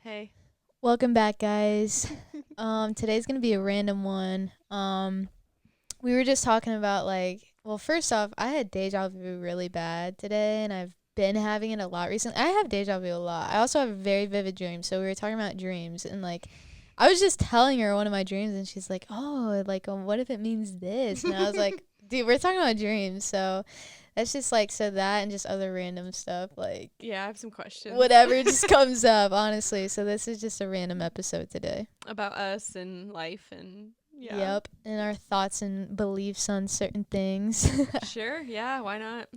Hey. Welcome back, guys. Today's gonna be a random one. We were just talking about well, first off, I had deja vu really bad today, and I've been having it a lot recently. I have deja vu a lot. I also have very vivid dreams. So we were talking about dreams, and I was just telling her one of my dreams, and she's like, "Oh, what if it means this?" And I was like, "Dude, we're talking about dreams, so." That's just so that and just other random stuff Yeah, I have some questions whatever just comes up, honestly. So this is just a random episode today. about us and life and yeah. Yep, and our thoughts and beliefs on certain things. Sure, yeah, why not?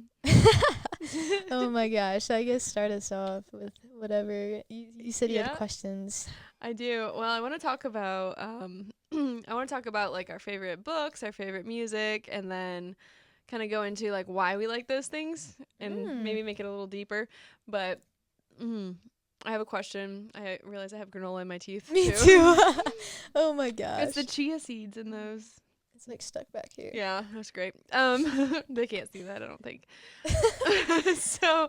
Oh my gosh, I guess start us off with whatever. You said you had Yeah, questions. I do. Well, I want to talk about I want to talk about like our favorite books, our favorite music, and then kind of go into like why we like those things and Mm. maybe make it a little deeper. But mm, I have a question. I realize I have granola in my teeth Me too. too. Oh my It's the gosh. chia seeds in those. It's stuck back here. Yeah, that's great. They can't see that, I don't think. So,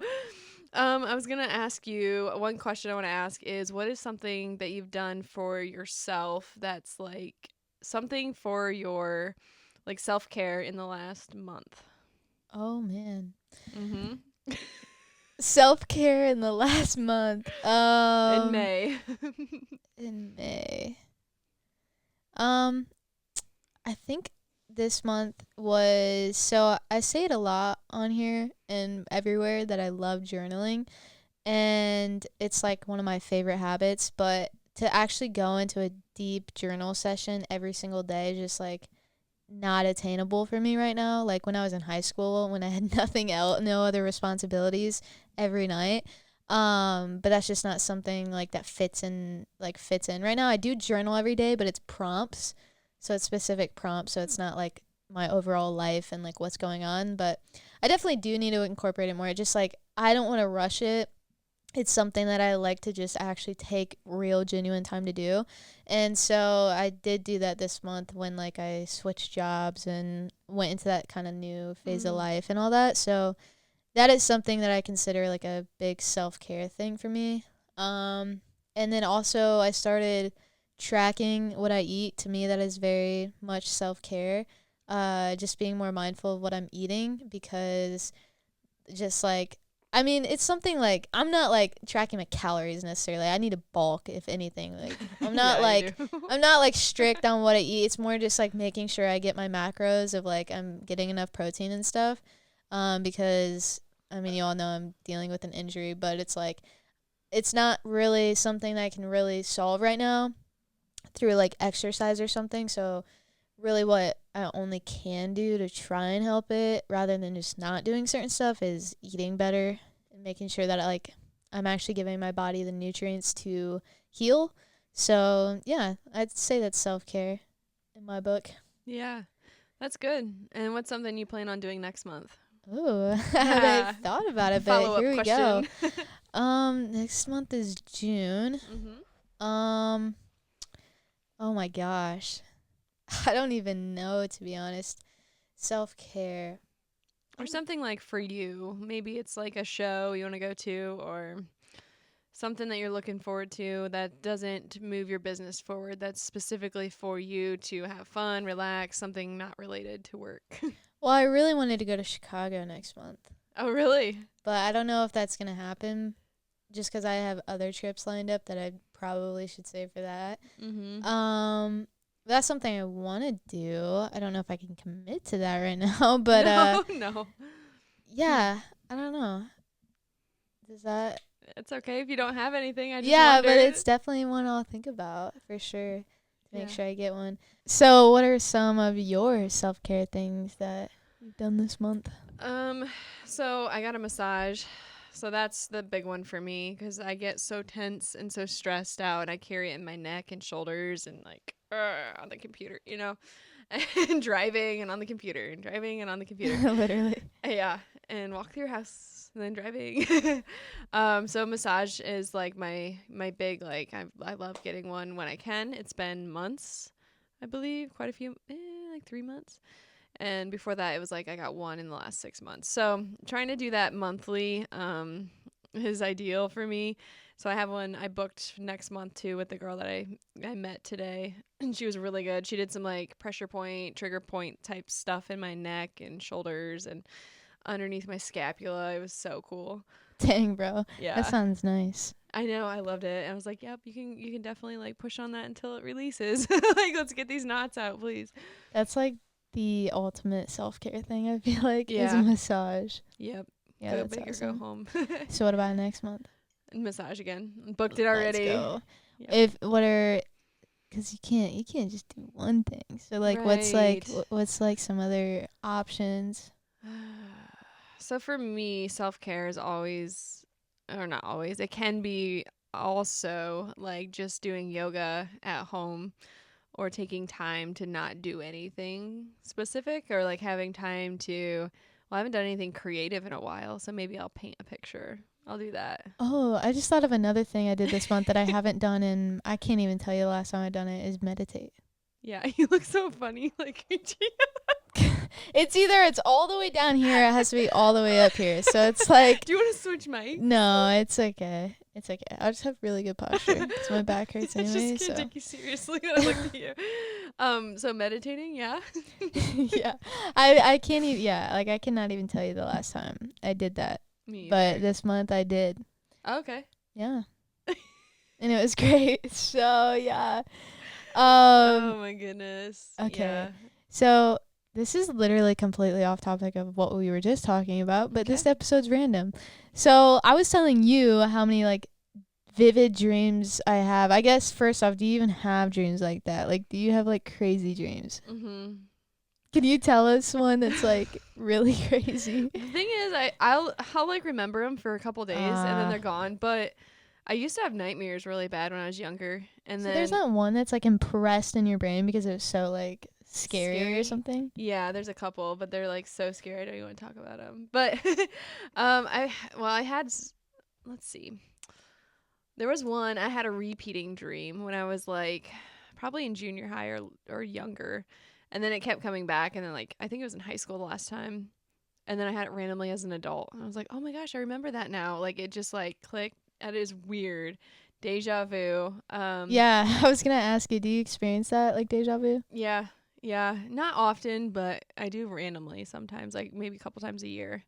I was gonna ask you one question. I want to ask is, what is something that you've done for yourself that's like something for your like self care in the last month? Oh man. Mm-hmm. Self care in the last month. In May. In May. Um, I think this month was so I say it a lot on here and everywhere that I love journaling, and it's like one of my favorite habits, but to actually go into a deep journal session every single day is just not attainable for me right now. Like when I was in high school when I had nothing else, no other responsibilities every night. But that's just not something that fits in. Right now I do journal every day, but it's prompts. So it's specific prompts, so it's not like my overall life and what's going on, but I definitely do need to incorporate it more. Just I don't want to rush it. It's something that I like to just actually take real genuine time to do. And so I did do that this month when I switched jobs and went into that kind of new phase of Mm. life and all that. So that is something that I consider a big self-care thing for me. And then also I started tracking what I eat. To me that is very much self-care. Just being more mindful of what I'm eating, because just I mean, it's something I'm not tracking my calories necessarily. I need to bulk, if anything. I'm not Yeah, you do. I'm not strict on what I eat. It's more just making sure I get my macros of I'm getting enough protein and stuff. Because I mean, you all know I'm dealing with an injury, but it's not really something that I can really solve right now through exercise or something. So really what I only can do to try and help it rather than just not doing certain stuff is eating better and making sure that I'm actually giving my body the nutrients to heal. So, yeah, I'd say that's self-care in my book. Yeah, that's good. And what's something you plan on doing next month? Ooh, I haven't thought about it, but Follow up here we go. question. Next month is June. Mm-hmm. Um, oh my gosh. I don't even know, to be honest. Self-care. Or something like for you. Maybe it's like a show you want to go to or something that you're looking forward to that doesn't move your business forward. That's specifically for you to have fun, relax, something not related to work. Well, I really wanted to go to Chicago next month, Oh, really? but I don't know if that's going to happen just because I have other trips lined up that I probably should save for that. Mm-hmm. That's something I want to do. I don't know if I can commit to that right now, but No, no. yeah, I don't know. Does that? It's okay if you don't have anything. I just Yeah, but wondered. it's definitely one I'll think about for sure to make Yeah. sure I get one. So, what are some of your self-care things that you've done this month? Um, so I got a massage. So that's the big one for me because I get so tense and so stressed out. I carry it in my neck and shoulders and like on the computer, and driving and on the computer and driving and on the computer. Literally. Yeah, and walk through your house and then driving. So massage is like my big I love getting one when I can. It's been months, I believe, quite a few, like 3 months. And before that, it was like I got one in the last 6 months. So trying to do that monthly is ideal for me. So I have one I booked next month too with the girl that I met today, and she was really good. She did some like pressure point, trigger point type stuff in my neck and shoulders and underneath my scapula. It was so cool. Dang, bro. That Yeah. sounds nice. I know, I loved it. I was like, "Yep, you can definitely like push on that until it releases. Like, let's get these knots out, please." That's like the ultimate self-care thing, I feel like, is a Yeah. massage. Yep. Yeah, Go that's big or go awesome. home. So what about next month? Massage again. Booked it already. Let's go. Yep. If what are, because you can't just do one thing. So like, Right. what's like some other options? So for me, self-care is always, or not always, it can be also like just doing yoga at home or taking time to not do anything specific or like having time to, well, I haven't done anything creative in a while, so maybe I'll paint a picture. I'll do that. Oh, I just thought of another thing I did this month that I haven't done, and I can't even tell you the last time I done it, is meditate. Yeah, you look so funny. Like, It's all the way down here. It has to be all the way up here. So it's like, do you want to switch mics? no, it's okay. It's okay. I just have really good posture because my back hurts I anyway. just can't So take you seriously when I look at you. So meditating, yeah. yeah, I can't even. Yeah, like I cannot even tell you the last time I did that. Me But either. this month I did. Okay. Yeah, and it was great. So yeah. Oh my goodness. Okay. Yeah. So this is literally completely off topic of what we were just talking about, but this Okay. episode's random. So I was telling you how many like vivid dreams I have. I guess first off, do you even have dreams like that? Like, do you have like crazy dreams? Mhm. Can you tell us one that's like really crazy? The thing is, I'll like remember them for a couple days and then they're gone. But I used to have nightmares really bad when I was younger, and So then there's not one that's like impressed in your brain because it was so like scary or something? Yeah, there's a couple, but they're like so scary. I don't even want to talk about them. But I had let's see. There was one I had a repeating dream when I was like probably in junior high or younger. And then it kept coming back, and then like I think it was in high school the last time. And then I had it randomly as an adult. And I was like, "Oh my gosh, I remember that now." Like it just like clicked. That is weird. Deja vu. Yeah, I was gonna ask you, do you experience that like deja vu? Yeah. Yeah, not often, but I do randomly sometimes, like maybe a couple times a year.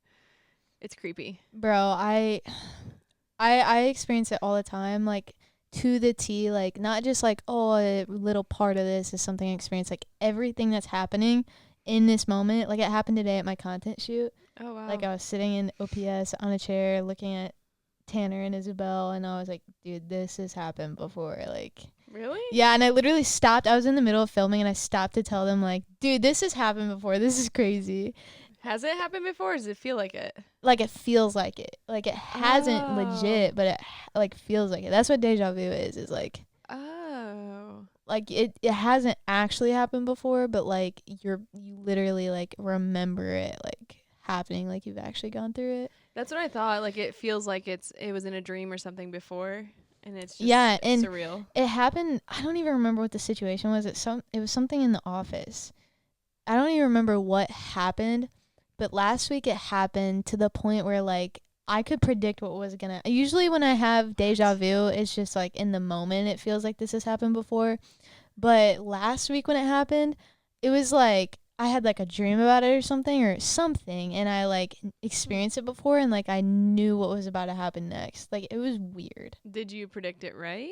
It's creepy. Bro, I experience it all the time, like to the T, like not just like, oh, a little part of this is something I experience, like everything that's happening in this moment. Like it happened today at my content shoot. Oh wow. Like I was sitting in OPS on a chair looking at Tanner and Isabel, and I was like, dude, this has happened before. Like, Really? yeah, and I literally stopped. I was in the middle of filming, and I stopped to tell them, like, dude, this has happened before. This is crazy. Has it happened before? Or does it feel like it? Like it feels like it. Like it hasn't legit, but it like feels like it. That's what deja vu is like Oh. like it hasn't actually happened before, but like you literally like remember it like happening, like you've actually gone through it. That's what I thought. Like it feels like it was in a dream or something before, and it's just Yeah, and surreal. it happened. I don't even remember what the situation was. It was something in the office. I don't even remember what happened, but last week it happened to the point where like I could predict what was gonna. Usually when I have deja vu, it's just like in the moment it feels like this has happened before. But last week when it happened, it was like I had like a dream about it or something, and I like experienced it before, and like I knew what was about to happen next. Like it was weird. Did you predict it right?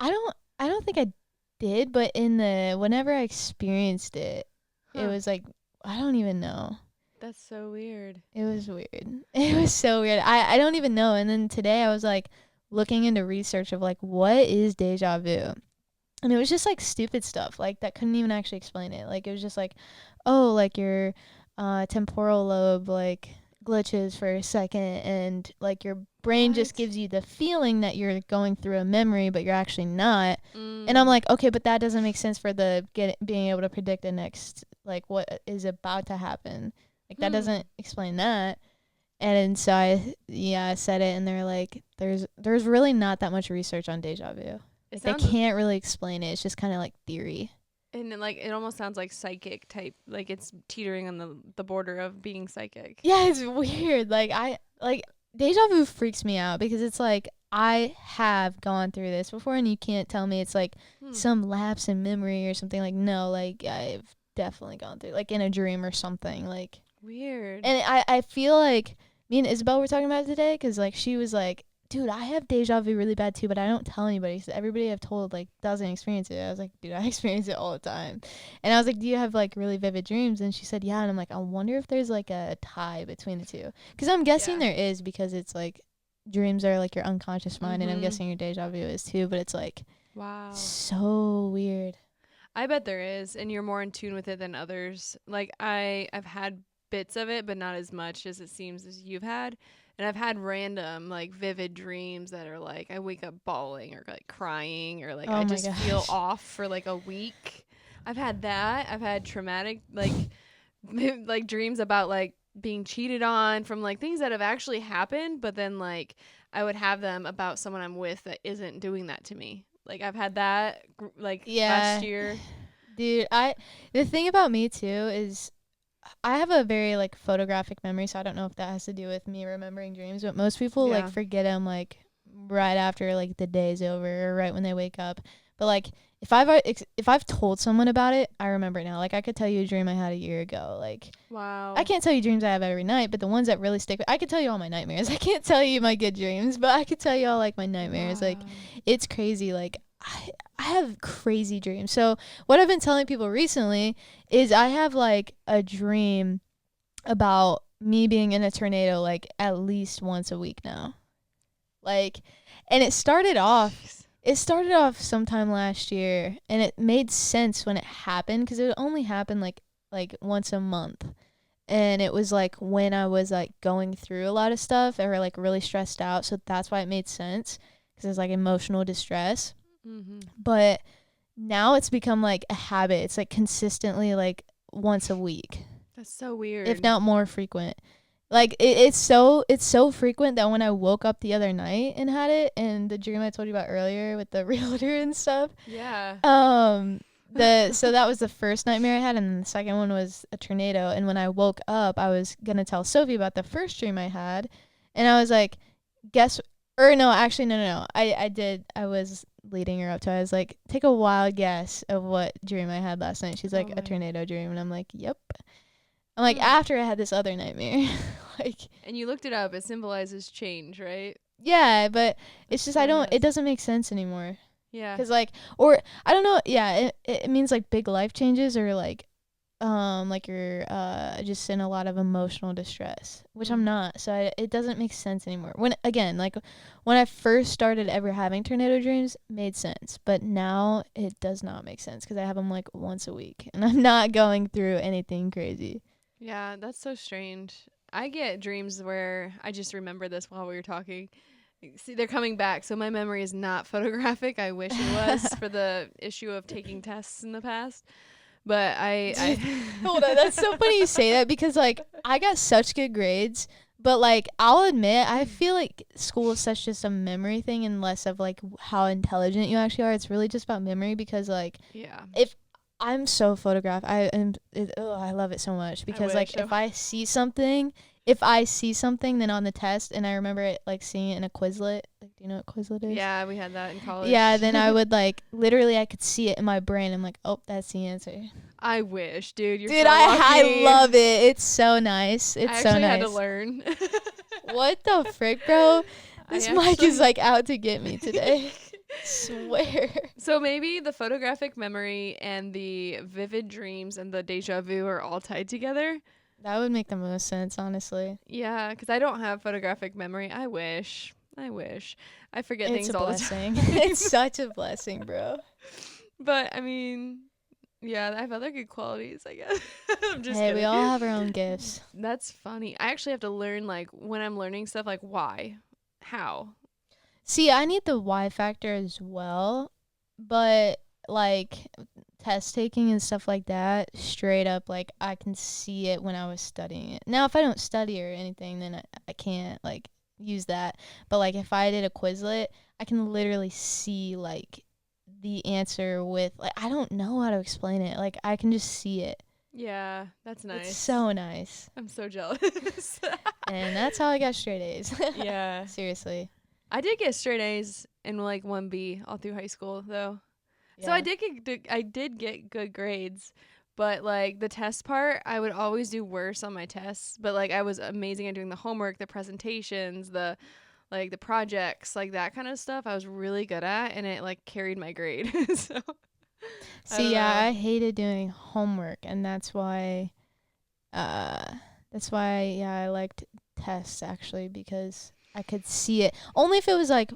I don't think I did, but whenever I experienced it, it was like I don't even know. That's so weird. It was weird. It was so weird. I don't even know. And then today I was like looking into research of like what is deja vu. And it was just like stupid stuff like that couldn't even actually explain it. Like it was just like, oh, like your temporal lobe like glitches for a second, and like your brain just gives you the feeling that you're going through a memory, but you're actually not. And I'm like, okay, but that doesn't make sense for being able to predict the next like what is about to happen. Like that doesn't explain that. And so I said it, and they're like, there's really not that much research on deja vu. Like they can't really explain it. It's just kind of like theory. And like it almost sounds like psychic type, like it's teetering on the border of being psychic. Yeah, it's weird. Like deja vu freaks me out because it's like I have gone through this before, and you can't tell me it's like Hmm. some lapse in memory or something. Like, no, like I've definitely gone through, like, in a dream or something. Like, Weird. and I feel like me and Isabel were talking about it today, because like she was like, dude, I have deja vu really bad too, but I don't tell anybody. So everybody I've told like doesn't experience it. I was like, dude, I experience it all the time. And I was like, do you have like really vivid dreams? And she said, yeah. And I'm like, I wonder if there's like a tie between the two, because I'm guessing Yeah. there is, because it's like dreams are like your unconscious mind, and I'm Mhm. guessing your deja vu is too. But it's like Wow. so weird. I bet there is, and you're more in tune with it than others. Like I've had bits of it, but not as much as it seems as you've had. And I've had random like vivid dreams that are like I wake up bawling or like crying or like I Oh my just feel gosh. off for like a week. I've had that. I've had traumatic like like dreams about like being cheated on from like things that have actually happened, but then like I would have them about someone I'm with that isn't doing that to me. Like I've had that like last Yeah. year. Dude, the thing about me too is I have a very like photographic memory, so I don't know if that has to do with me remembering dreams, but most people like Yeah. forget them like right after like the day's over, or right when they wake up. But like if I've told someone about it, I remember it now. Like I could tell you a dream I had a year ago. Like I Wow. can't tell you dreams I have every night, but the ones that really stick, I could tell you all my nightmares. I can't tell you my good dreams, but I could tell you all like my nightmares. Like Wow. it's crazy. Like I have crazy dreams. So what I've been telling people recently is I have like a dream about me being in a tornado like at least once a week now. Like, and Jeez. it started off sometime last year, and it made sense when it happened, because it would only happen like once a month. And it was like when I was like going through a lot of stuff, or like really stressed out, so that's why it made sense, because it's like emotional distress. Mhm. But now it's become like a habit. It's like consistently like once a week, That's so weird. if not more frequent. Like it's so frequent that when I woke up the other night and had it, and the dream I told you about earlier with the realtor and stuff, Yeah. so that was the first nightmare I had, and then the second one was a tornado. And when I woke up, I was gonna tell Sophie about the first dream I had, and I was like, guess, or no, actually no. I was leading her up to it. I was like, take a wild guess of what dream I had last night. She's Oh like, a my. tornado dream, and I'm like, yep. I'm like, Hmm. after I had this other nightmare. Like, And you looked it up. It symbolizes change, right? yeah, but it's That's just, it badass. doesn't make sense anymore. Yeah. Cause like, or I don't know. Yeah, it means like big life changes, or like you're just in a lot of emotional distress, which I'm not. So it doesn't make sense anymore. When again, like when I first started ever having tornado dreams, made sense, but now it does not make sense, because I have them like once a week, and I'm not going through anything crazy. Yeah, that's so strange. I get dreams where I just remember this while we were talking. See, they're coming back, so my memory is not photographic. I wish it was for the issue of taking tests in the past. But Hold on, that's so funny you say that, because like I got such good grades, but like I'll admit I feel like school is such just a memory thing, and less of like how intelligent you actually are. It's really just about memory, because like yeah, if I'm so photographed, I love it so much, I because wish. like if I see something then on the test, and I remember it like seeing it in a Quizlet, like, do you know what Quizlet is? Yeah, we had that in college. Yeah, then I would like literally I could see it in my brain. I'm like, oh, that's the answer. I wish, dude. You're Dude, so I lucky. love it. It's so nice. It's I so actually had to nice. learn. What the frick, bro? This I mic is actually. like out to get me today. Swear. So maybe the photographic memory and the vivid dreams and the deja vu are all tied together. That would make the most sense, honestly. Yeah, because I don't have photographic memory. I wish. I wish. I forget It's things a all the blessing. time. It's such a blessing, bro. But I mean, yeah, I have other good qualities, I guess. I'm just Hey, kidding. we all have our own gifts. That's funny. I actually have to learn, like, when I'm learning stuff, like, why? How? See, I need the Y factor as well, but like test taking and stuff like that, straight up, like I can see it when I was studying it. Now, if I don't study or anything, then I can't like use that. But like if I did a Quizlet, I can literally see like the answer with like I don't know how to explain it. Like I can just see it. Yeah, that's nice. It's so nice. I'm so jealous. And that's how I got straight A's. Yeah. Seriously. I did get straight A's and like 1B all through high school though. So Yeah. I did get good grades, but like the test part, I would always do worse on my tests. But like I was amazing at doing the homework, the presentations, the like the projects, like that kind of stuff. I was really good at, and it like carried my grade. So I See, don't yeah, know. I hated doing homework, and uh yeah, I liked tests actually because I could see it. Only if it was like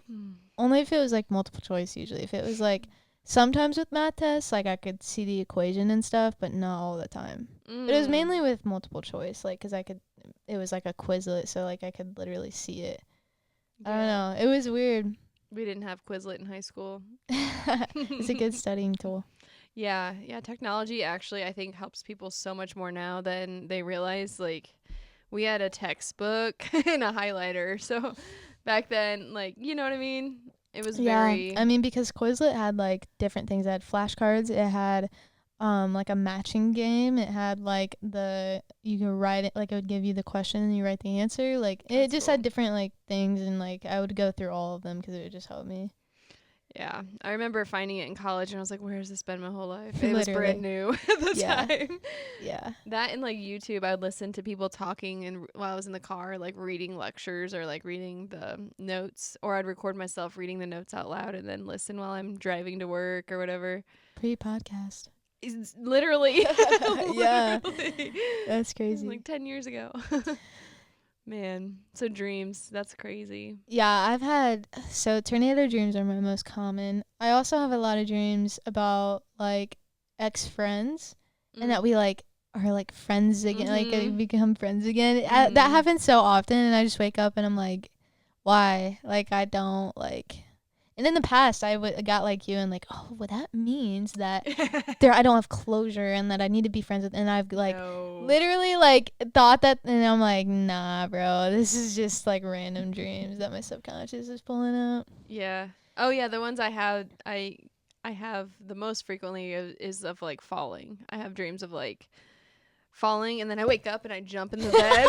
multiple choice usually. If it was like sometimes with math tests, like I could see the equation and stuff, but not all the time. But it was Mm. mainly with multiple choice, like cuz it was like a Quizlet, so like I could literally see it. I don't Yeah. know. It was weird. We didn't have Quizlet in high school. It's a good studying tool. Yeah, yeah, technology actually I think helps people so much more now than they realize. Like we had a textbook and a highlighter. So back then, like, you know what I mean? It was Yeah, very I mean because Quizlet had like different things. It had flashcards. It had like a matching game. It had like you could write it, like it would give you the question and you write the answer. Like it that's just cool. had different like things, and like I would go through all of them because it would just help me. Yeah. I remember finding it in college and I was like, where has this been my whole life? It was brand Literally. new at the Yeah. time. Yeah. That and like YouTube, I would listen to people talking and while I was in the car, like reading lectures or like reading the notes, or I'd record myself reading the notes out loud and then listen while I'm driving to work or whatever. Pre-podcast. It's literally, Yeah. literally, That's crazy. like 10 years ago. Man, so dreams, that's crazy. Yeah, so tornado dreams are my most common. I also have a lot of dreams about like ex-friends and that Mm. we like are like friends again, like we Mhm. become friends again. That Mhm. happens so often, and I just wake up and I'm like, why? Like I don't like. And in the past, got like you and like, oh, well, that means that I don't have closure and that I need to be friends with. And I've like No. literally like thought that, and I'm like, nah, bro, this is just like random dreams that my subconscious is pulling out. Yeah. Oh yeah, the ones I have the most frequently is of like falling. I have dreams of like falling and then I wake up and I jump in the bed.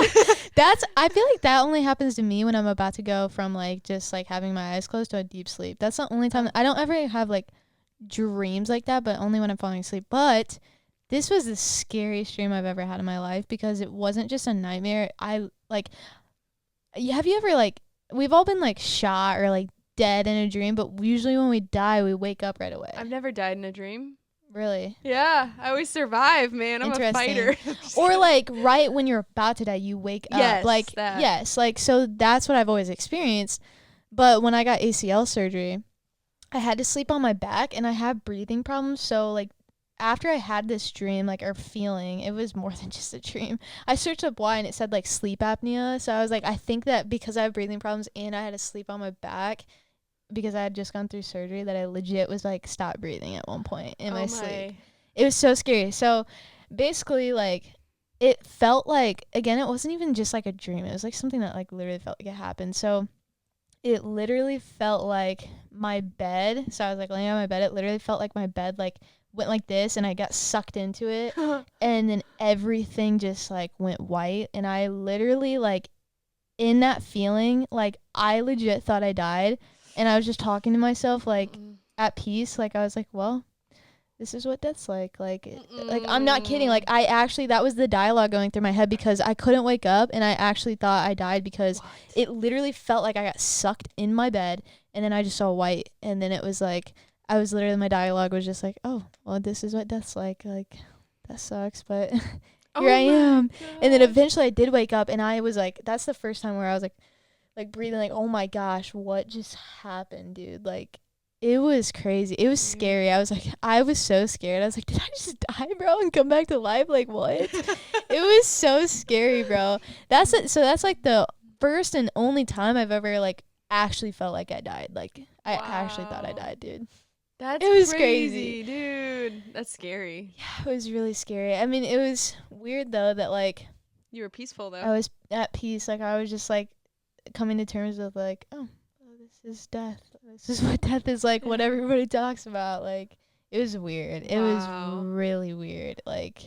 I feel like that only happens to me when I'm about to go from like just like having my eyes closed to a deep sleep. That's the only time. I don't ever have like dreams like that, but only when I'm falling asleep. But this was the scariest dream I've ever had in my life because it wasn't just a nightmare. Have you ever like, we've all been like shot or like dead in a dream, but usually when we die, we wake up right away. I've never died in a dream. Really? Yeah, I always survive, man. I'm a Interesting. fighter. Or like right when you're about to die, you wake up. Yes, Like, that. yes, like, so that's what I've always experienced. But when I got ACL surgery, I had to sleep on my back and I have breathing problems. So like after I had this dream, like, or feeling, it was more than just a dream. I searched up why and it said like sleep apnea. So I was like, I think that because I have breathing problems and I had to sleep on my back because I had just gone through surgery, that I legit was like stopped breathing at one point in my sleep. It was so scary. So basically, like, it felt like, again, it wasn't even just like a dream. It was like something that like literally felt like it happened. So it literally felt like my bed. So I was like laying on my bed. It literally felt like my bed like went like this and I got sucked into it. And then everything just like went white. And I literally like, in that feeling, like I legit thought I died. And I was just talking to myself like at peace. Like I was like, well, this is what that's like. Like I'm not kidding. Like I actually, that was the dialogue going through my head because I couldn't wake up and I actually thought I died because it literally felt like I got sucked in my bed and then I just saw white, and then it was like I was literally, my dialogue was just like, oh, well, this is what death's like. Like that sucks, but here I am. And then eventually I did wake up and I was like, that's the first time where I was like breathing like, oh my gosh, what just happened, dude? Like it was crazy. It was scary. I was so scared. I was like, did I just die, bro, and come back to life? Like what? It was so scary, bro. So that's like the first and only time I've ever like actually felt like I died. Like I actually thought I died, dude. That's It was crazy, dude. That's scary. Yeah, it was really scary. I mean, it was weird though that like You were peaceful though. I was at peace. Like I was just like coming to terms with like, oh, this is death. This is what death is like. What everybody talks about. Like it was weird. It was really weird. Like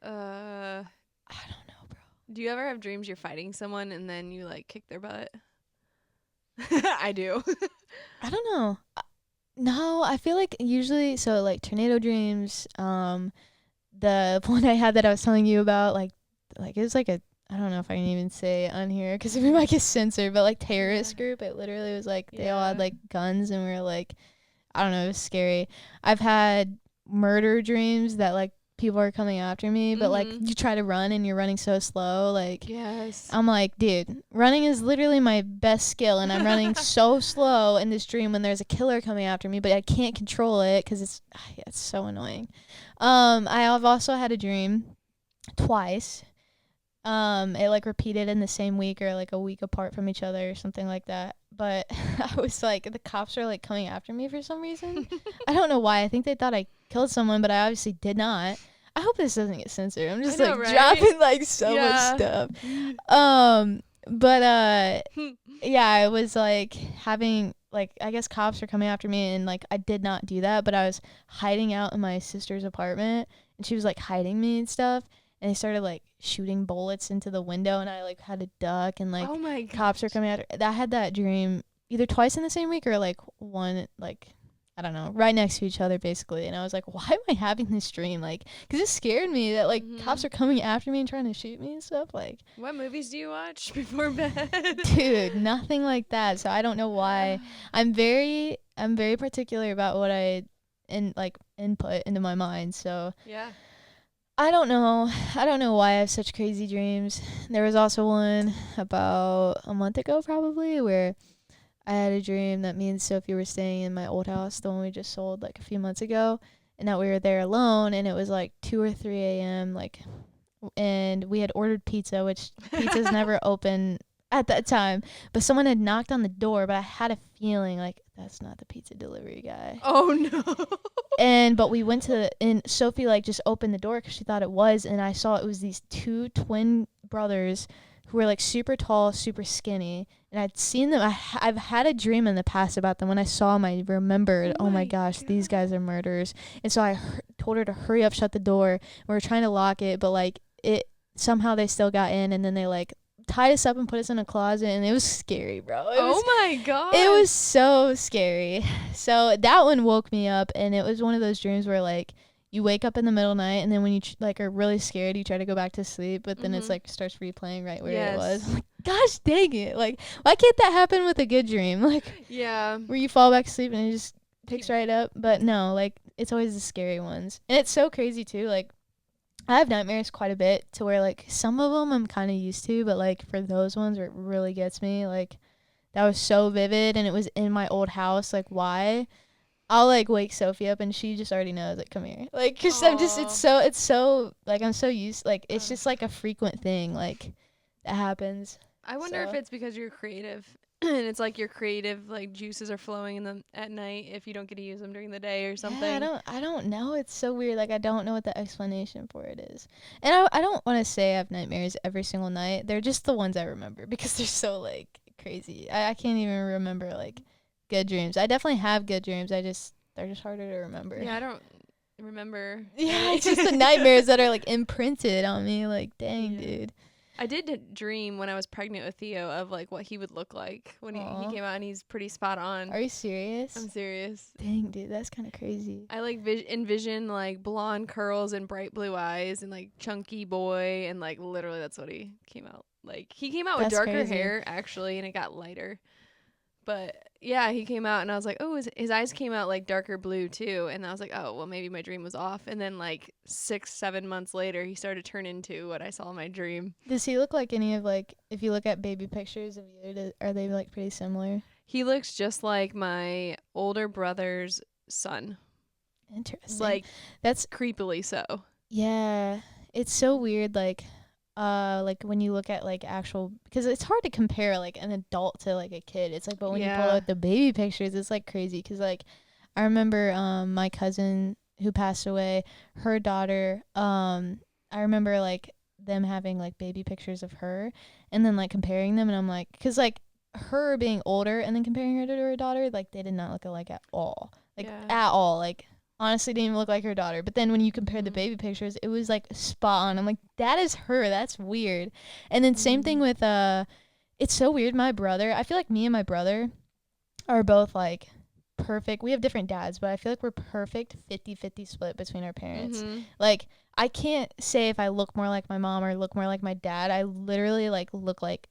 I don't know, bro. Do you ever have dreams you're fighting someone and then you like kick their butt? I do. I don't know. No, I feel like usually so like tornado dreams. The one I had that I was telling you about, like it was like a I don't know if I can even say it on here because we might get censored, but like terrorist Yeah. group. It literally was like they all had Yeah. like guns and we were like I don't know, it was scary. I've had murder dreams that like people are coming after me, but like Mhm. you try to run and you're running so slow, like Yes. I'm like, dude, running is literally my best skill, and I'm running so slow in this dream when there's a killer coming after me, but I can't control it because yeah, it's so annoying. I have also had a dream twice. It like repeated in the same week or like a week apart from each other or something like that. But I was like, the cops are like coming after me for some reason. I don't know why. I think they thought I killed someone, but I obviously did not. I hope this doesn't get censored. I'm I just know, like right? dropping like so much Yeah. stuff. But yeah, I was like having like I guess cops were coming after me and like I did not do that, but I was hiding out in my sister's apartment and she was like hiding me and stuff and they started like shooting bullets into the window and I like had to duck and like Oh my cops were gosh. coming after. I had that dream either twice in the same week or like one like I don't know, right next to each other basically. And I was like, why am I having this dream? Like, because it scared me that like cops Mhm. are coming after me and trying to shoot me and stuff. Like, What movies do you watch before bed? dude, nothing like that. So I don't know why. I'm very particular about what I input into my mind. So Yeah. I don't know why I have such crazy dreams. There was also one about a month ago probably where I had a dream that me and Sophie were staying in my old house, the one we just sold like a few months ago, and that we were there alone and it was like 2 or 3 a.m. like and we had ordered pizza, which pizza's never open at that time. But someone had knocked on the door, but I had a feeling like that's not the pizza delivery guy. Oh no. But we went to and Sophie like just opened the door because she thought it was, and I saw it was these two twin brothers who were like super tall, super skinny, and I'd seen them. I've had a dream in the past about them. When I saw them, I remembered, Oh oh my my gosh, these god. guys are murderers. And so I told her to hurry up, shut the door. We were trying to lock it, but like it somehow they still got in, and then they like tied us up and put us in a closet, and it was scary, bro. Oh my It was gosh. so scary. So that one woke me up, and it was one of those dreams where like you wake up in the middle of the night, and then when you like are really scared, you try to go back to sleep, but then it's Mhm. like starts replaying right where it was. Yes. I'm like, gosh dang it! Like, why can't that happen with a good dream? Like, Yeah. where you fall back to sleep and it just picks Keep. right up. But no, like it's always the scary ones, and it's so crazy too. Like I have nightmares quite a bit to where like some of them I'm kind of used to, but like for those ones where it really gets me, like that was so vivid and it was in my old house. Like why? I'll like wake Sophie up and she just already knows like come here. Like cuz I'm just Oh. it's so like I'm so used like it's just like a frequent thing like that happens. I wonder if So it's because you're creative and it's like your creative like juices are flowing in them at night if you don't get to use them during the day or yeah, something. I don't know. It's so weird. Like I don't know what the explanation for it is. And I don't want to say I have nightmares every single night. They're just the ones I remember because they're so like crazy. I can't even remember like good dreams. I definitely have good dreams. They're just harder to remember. Yeah, I don't remember Yeah, any. it's just the nightmares that are like imprinted on me. Like, dang, Yeah. dude. I did dream when I was pregnant with Theo of like what he would look like when he Aw. came out and he's pretty spot on. Are you serious? I'm serious. Dang, dude, that's kind of crazy. I like envision like blonde curls and bright blue eyes and like chunky boy and like literally that's what he came out. Like he came out with That's darker crazy. hair actually and it got lighter. But yeah, he came out and I was like, oh, his eyes came out like darker blue too. And I was like, oh, well, maybe my dream was off. And then like 6, 7 months later, he started to turn into what I saw in my dream. Does he look like any of like if you look at baby pictures of you, are they like pretty similar? He looks just like my older brother's son, Interesting. like That's creepily so. yeah. It's so weird like when you look at like actual because it's hard to compare like an adult to like a kid. It's like but when you pull Yeah. out the baby pictures it's like crazy cuz like I remember my cousin who passed away, her daughter I remember like them having like baby pictures of her and then like comparing them and I'm like cuz like her being older and then comparing her to her daughter like they did not look alike at all. Like Yeah. at all. Like honestly didn't even look like her daughter. But then when you compare the Mhm. baby pictures, it was like spot on. I'm like, that is her. That's weird. And then same thing Mhm. with it's so weird. My brother, I feel like me and my brother are both like perfect. We have different dads, but I feel like we're perfect 50-50 split between our parents. Mm-hmm. Like, I can't say if I look more like my mom or look more like my dad. I literally like look like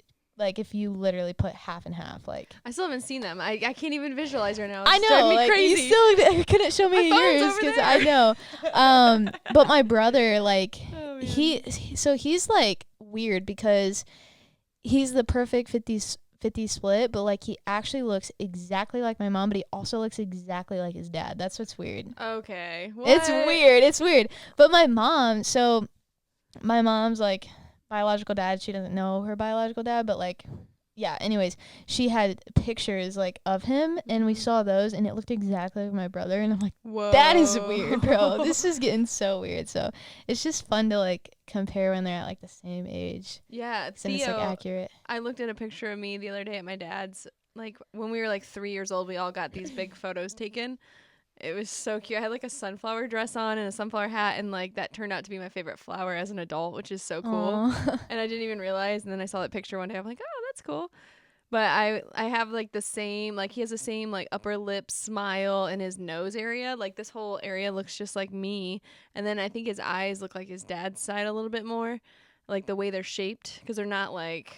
if you literally put half and half. Like, I still haven't seen them. I can't even vvisualize right now. I It's know, driving me like crazy. you still couldn't show me My phone's yours over because there. I know. But my brother, like, Oh, man. he's like weird because he's the perfect 50 split, but like he actually looks exactly like my mom, but he also looks exactly like his dad. That's what's weird. Okay. What? It's weird. But my mom's like biological dad, she doesn't know her biological dad, but like, yeah, anyways, she had pictures like of him and we saw those and it looked exactly like my brother, and I'm like, Whoa. that is weird, bro. This is getting so weird. So it's just fun to like compare when they're at like the same age. Yeah, And Theo, it's like accurate. I looked at a picture of me the other day at my dad's. Like when we were like 3 years old, we all got these big photos taken. It was so cute. I had like a sunflower dress on and a sunflower hat, and like that turned out to be my favorite flower as an adult, which is so cool. And I didn't even realize. And then I saw that picture one day. I'm like, oh, that's cool. But I have like the same, like he has the same like upper lip smile in his nose area. Like this whole area looks just like me. And then I think his eyes look like his dad's side a little bit more, like the way they're shaped, because they're not like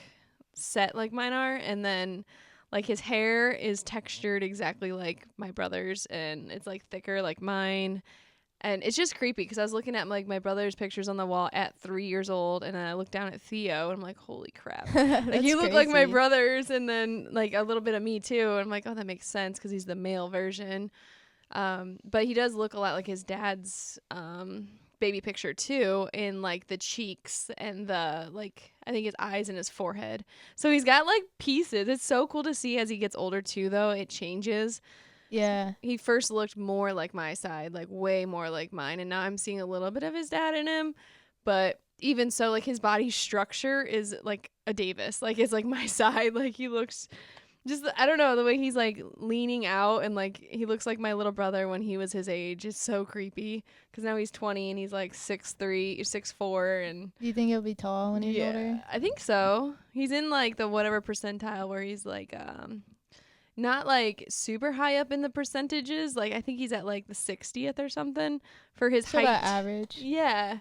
set like mine are. And then like his hair is textured exactly like my brother's, and it's like thicker like mine. And it's just creepy because I was looking at like my brother's pictures on the wall at 3 years old, and then I looked down at Theo and I'm like, holy crap. Like you look like my brothers, and then like a little bit of me too. And I'm like, oh, that makes sense because he's the male version. But he does look a lot like his dad's baby picture too, in like the cheeks and the like, I think his eyes and his forehead. So he's got like pieces. It's so cool to see as he gets older too, though. It changes. Yeah. He first looked more like my side, like way more like mine, and now I'm seeing a little bit of his dad in him. But even so, like his body structure is like a Davis. Like it's like my side. Like he looks just, I don't know, the way he's like leaning out, and like he looks like my little brother when he was his age. It's so creepy because now he's 20 and he's like 6'3", 6'4", and Do you think he'll be tall when he's older? I think so. He's in like the whatever percentile where he's like not like super high up in the percentages. Like I think he's at like the 60th or something for his height. About average. Yeah.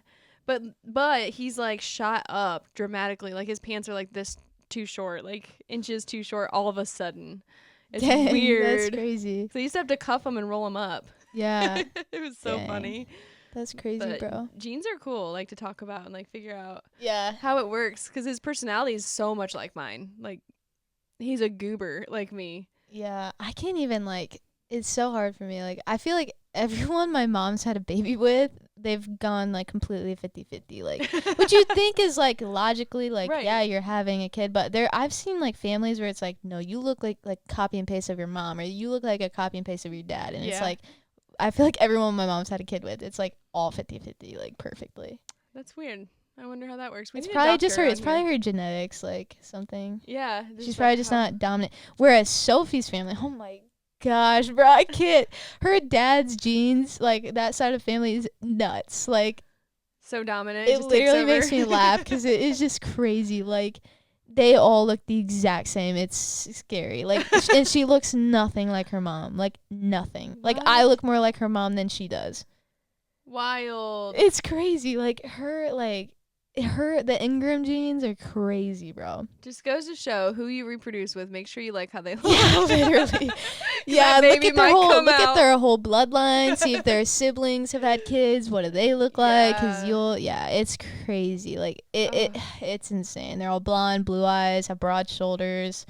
But he's like shot up dramatically. Like his pants are like this too short, like inches too short all of a sudden. It's Dang, weird. That's crazy. So you used to have to cuff him and roll him up. Yeah. It was so funny. That's crazy, but bro. Genes are cool, like to talk about and like figure out how it works, because his personality is so much like mine. Like he's a goober like me. Yeah, I can't even like, it's so hard for me. Like I feel like everyone my mom's had a baby with, they've gone like completely 50-50. Like what you think is like logically like, right, yeah, you're having a kid, but I've seen like families where it's like, no, you look like copy and paste of your mom, or you look like a copy and paste of your dad. And it's like, I feel like everyone my mom's had a kid with, it's like all 50-50, like perfectly. That's weird. I wonder how that works. It's probably just her. It's probably her genetics, like something. Yeah. She's probably just not dominant. Whereas Sophie's family, oh my gosh, bro, I can't. Her dad's genes, like that side of family is nuts. Like so dominant. It literally makes me laugh because it is just crazy. Like they all look the exact same. It's scary. Like and she looks nothing like her mom. Like nothing. What? Like I look more like her mom than she does. Wild. It's crazy. Like the Ingram genes are crazy, bro. Just goes to show who you reproduce with. Make sure you like how they look. Yeah, literally. Yeah, look at their whole bloodline. See if their siblings have had kids. What do they look like? Because it's crazy. Like it's insane. They're all blonde, blue eyes, have broad shoulders.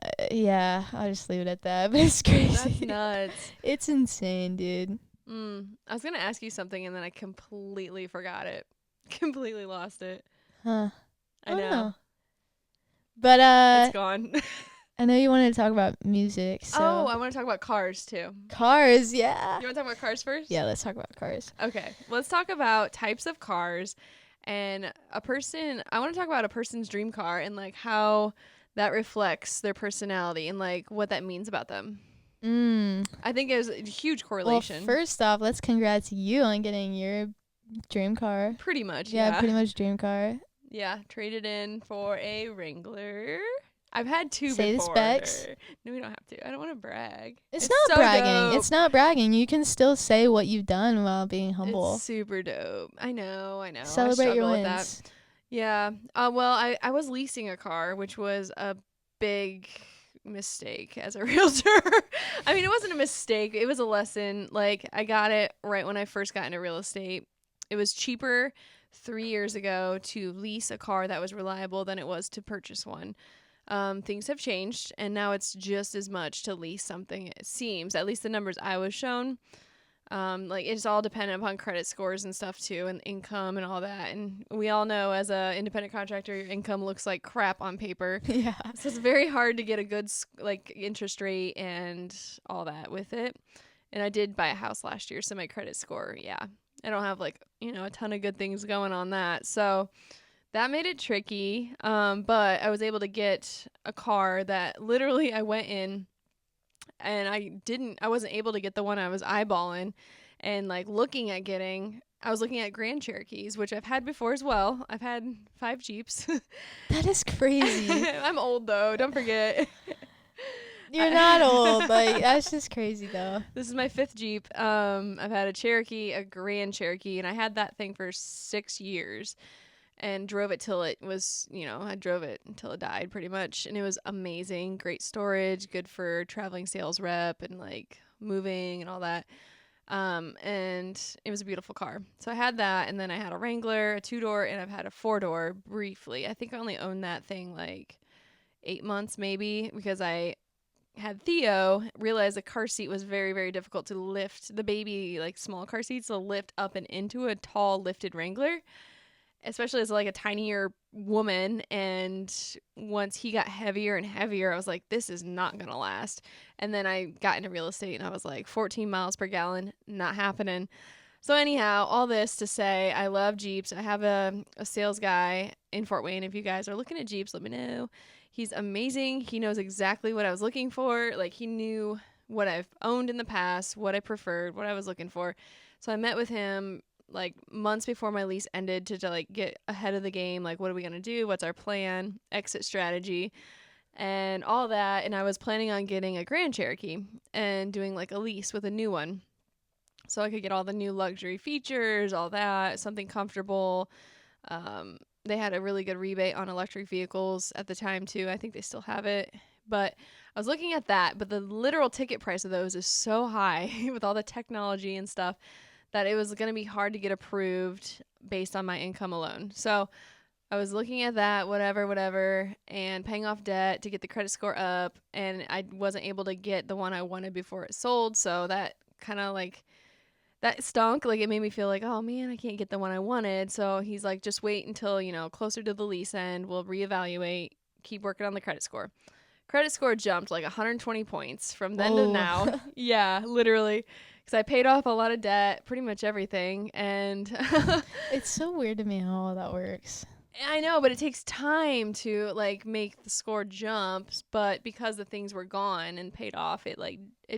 I'll just leave it at that. But it's crazy. That's nuts. It's insane, dude. I was gonna ask you something and then I completely forgot it. Completely lost it. Huh. I know. But it's gone. I know you wanted to talk about music. So. Oh, I want to talk about cars too. Cars, yeah. You want to talk about cars first? Yeah, let's talk about cars. Okay, let's talk about types of cars and I want to talk about a person's dream car and like how that reflects their personality and like what that means about them. I think there's a huge correlation. Well, first off, let's congrats you on getting your dream car. Pretty much, yeah. Pretty much dream car. Yeah, traded in for a Wrangler. I've had two Say the before. specs. No, we don't have to. I don't want to brag. It's It's not so bragging. dope. It's not bragging. You can still say what you've done while being It's humble. super dope. I know. I Celebrate your struggle with that. wins. Yeah. Well, I was leasing a car, which was a big mistake as a realtor. I mean, it wasn't a mistake. It was a lesson. Like, I got it right when I first got into real estate. It was cheaper 3 years ago to lease a car that was reliable than it was to purchase one. Things have changed, and now it's just as much to lease something, it seems. At least the numbers I was shown. Like, it's all dependent upon credit scores and stuff too, and income and all that. And we all know, as a independent contractor, your income looks like crap on paper. Yeah. So it's very hard to get a good like interest rate and all that with it. And I did buy a house last year, so my credit score, yeah, I don't have like a ton of good things going on that. So that made it tricky. But I was able to get a car that literally I went in and I wasn't able to get the one I was eyeballing and like looking at getting. I was looking at Grand Cherokees, which I've had before as well. I've had 5 Jeeps. That is crazy. I'm old though, don't forget. You're not old. Like, that's just crazy though. This is my 5th Jeep. I've had a Cherokee, a Grand Cherokee, and I had that thing for 6 years. And drove it till it was, I drove it until it died pretty much. And it was amazing. Great storage, good for traveling sales rep and like moving and all that. And it was a beautiful car. So I had that. And then I had a Wrangler, a 2-door, and I've had a 4-door briefly. I think I only owned that thing like 8 months maybe because I had Theo, realized the car seat was very, very difficult to lift the baby, like small car seats, to lift up and into a tall lifted Wrangler. Especially as like a tinier woman, and once he got heavier and heavier, I was like, this is not gonna last. And then I got into real estate and I was like, 14 miles per gallon, not happening. So anyhow, all this to say, I love Jeeps. I have a sales guy in Fort Wayne. If you guys are looking at Jeeps, let me know. He's amazing. He knows exactly what I was looking for. Like, he knew what I've owned in the past, what I preferred, what I was looking for. So I met with him like months before my lease ended to like get ahead of the game. Like, what are we going to do? What's our plan? Exit strategy and all that. And I was planning on getting a Grand Cherokee and doing like a lease with a new one. So I could get all the new luxury features, all that, something comfortable. They had a really good rebate on electric vehicles at the time too. I think they still have it. But I was looking at that, but the literal ticket price of those is so high with all the technology and stuff that it was going to be hard to get approved based on my income alone. So I was looking at that, whatever, and paying off debt to get the credit score up, and I wasn't able to get the one I wanted before it sold. So that kind of like, that stunk. Like, it made me feel like, oh man, I can't get the one I wanted. So he's like, just wait until, closer to the lease end. We'll reevaluate, keep working on the credit score. Credit score jumped like 120 points from then to now. Yeah, literally. Because I paid off a lot of debt, pretty much everything. And It's so weird to me how all that works. I know, but it takes time to like make the score jump. But because the things were gone and paid off, it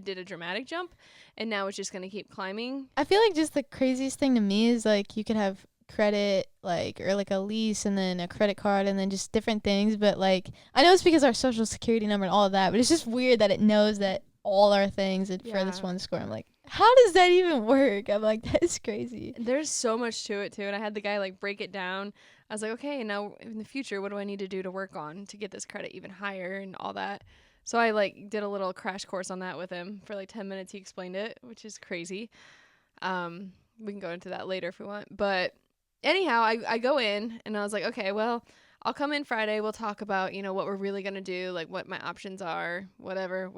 did a dramatic jump. And now it's just going to keep climbing. I feel like just the craziest thing to me is like you could have credit or like a lease and then a credit card and then just different things. But like, I know it's because our social security number and all of that, but it's just weird that it knows that all our things for this one score. I'm like, how does that even work? I'm like, that's crazy. There's so much to it too. And I had the guy like break it down. I was like, okay, now in the future, what do I need to do to work on to get this credit even higher and all that? So I like did a little crash course on that with him for like 10 minutes. He explained it, which is crazy. We can go into that later if we want. But anyhow, I go in and I was like, okay, well, I'll come in Friday. We'll talk about, what we're really going to do, like what my options are, whatever.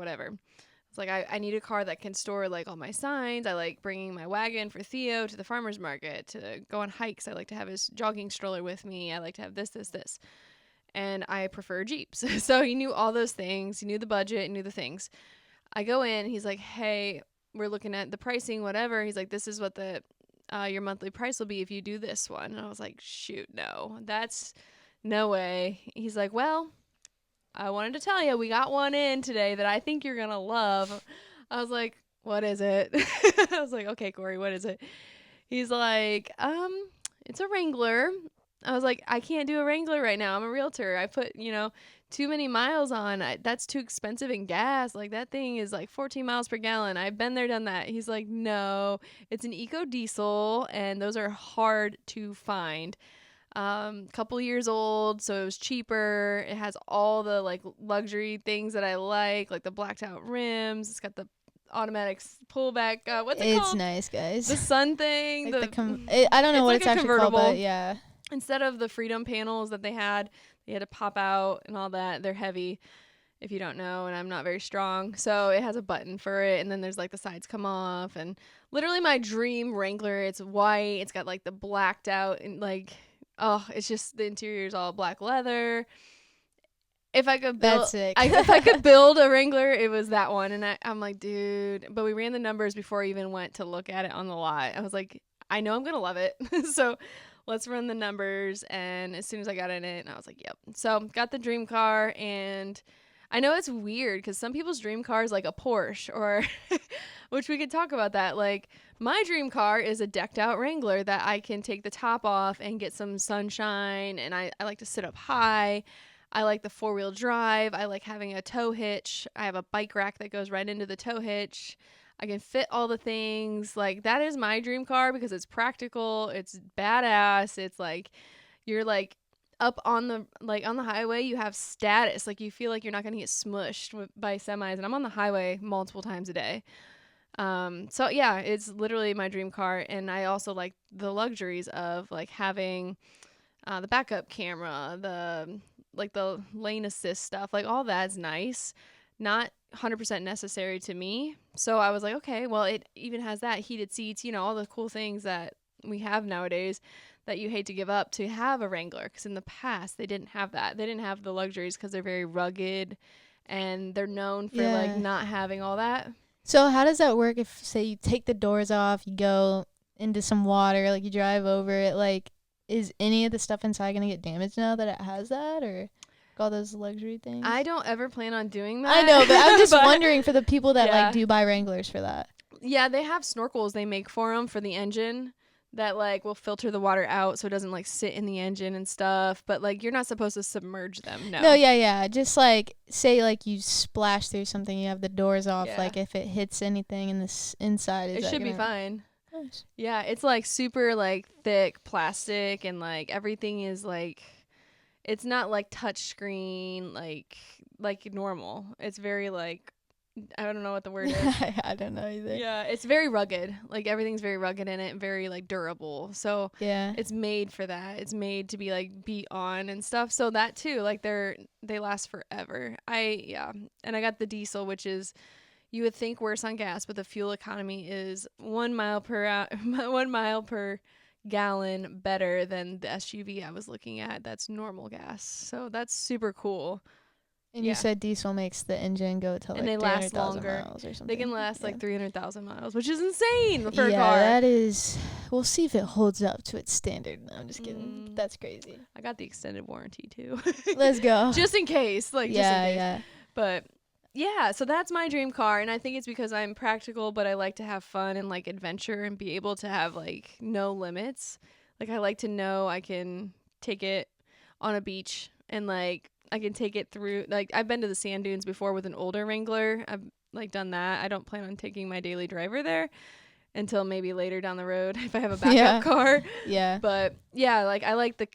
It's like, I need a car that can store like all my signs. I like bringing my wagon for Theo to the farmer's market to go on hikes. I like to have his jogging stroller with me. I like to have this. And I prefer Jeeps. So he knew all those things. He knew the budget, knew the things. I go in, he's like, hey, we're looking at the pricing, whatever. He's like, this is what your monthly price will be if you do this one. And I was like, shoot, no, that's no way. He's like, well, I wanted to tell you, we got one in today that I think you're going to love. I was like, what is it? I was like, okay, Corey, what is it? He's like, it's a Wrangler. I was like, I can't do a Wrangler right now. I'm a realtor. I put, too many miles on. That's too expensive in gas. Like, that thing is like 14 miles per gallon. I've been there, done that. He's like, no, it's an eco diesel, and those are hard to find. Couple years old, so it was cheaper. It has all the like luxury things that I like the blacked out rims. It's got the automatic pullback. What's it It's called? nice, guys. The sun thing. Like I don't know what like it's actually called, but yeah. Instead of the Freedom panels that they had to pop out and all that. They're heavy, if you don't know, and I'm not very strong. So it has a button for it, and then there's like the sides come off, and literally my dream Wrangler. It's white. It's got like the blacked out and like, oh, it's just the interior is all black leather. If I could build, if I could build a Wrangler, it was that one. And I'm like, dude. But we ran the numbers before I even went to look at it on the lot. I was like, I know I'm gonna love it. So let's run the numbers. And as soon as I got in it, I was like, yep. So got the dream car, and I know it's weird because some people's dream car is like a Porsche, or which we could talk about that. Like, my dream car is a decked out Wrangler that I can take the top off and get some sunshine. And I like to sit up high. I like the 4-wheel drive. I like having a tow hitch. I have a bike rack that goes right into the tow hitch. I can fit all the things. Like, that is my dream car because it's practical. It's badass. It's like you're like up on the highway. You have status. Like, you feel like you're not going to get smushed by semis. And I'm on the highway multiple times a day. So yeah, it's literally my dream car. And I also like the luxuries of like having the backup camera, the lane assist stuff, like all that's nice, not 100% necessary to me. So I was like, okay, well, it even has that, heated seats, all the cool things that we have nowadays that you hate to give up to have a Wrangler, because in the past they didn't have that. They didn't have the luxuries because they're very rugged and they're known for like not having all that. So how does that work if, say, you take the doors off, you go into some water, like you drive over it, like, is any of the stuff inside going to get damaged now that it has that, or all those luxury things? I don't ever plan on doing that. I know, but I'm just wondering for the people that like do buy Wranglers for that. Yeah, they have snorkels they make for them for the engine that like will filter the water out so it doesn't like sit in the engine and stuff. But like, you're not supposed to submerge them. No, yeah. Just like, say like you splash through something, you have the doors off. Yeah. Like if it hits anything in this inside, it should be fine. Nice. Yeah, it's like super like thick plastic, and like everything is like, it's not like touch screen like normal. It's very like, I don't know what the word is. I don't know either. Yeah, it's very rugged. Like, everything's very rugged in it, very like durable. So yeah, it's made for that. It's made to be like beat on and stuff. So that too, like they last forever. And I got the diesel, which is, you would think worse on gas, but the fuel economy is 1 mile per 1 mile per gallon better than the SUV I was looking at. That's normal gas. So that's super cool. And you said diesel makes the engine go to like, and they last longer miles or something. They can last like 300,000 miles, which is insane for a car. Yeah, that is. We'll see if it holds up to its standard. No, I'm just kidding. That's crazy. I got the extended warranty too. Let's go. Just in case. Like, just in case. Yeah. But yeah, so that's my dream car, and I think it's because I'm practical, but I like to have fun and like adventure and be able to have like no limits. Like, I like to know I can take it on a beach, and like I can take it through, like, I've been to the sand dunes before with an older Wrangler. I've like done that. I don't plan on taking my daily driver there until maybe later down the road if I have a backup car. Yeah. But yeah, like, I like the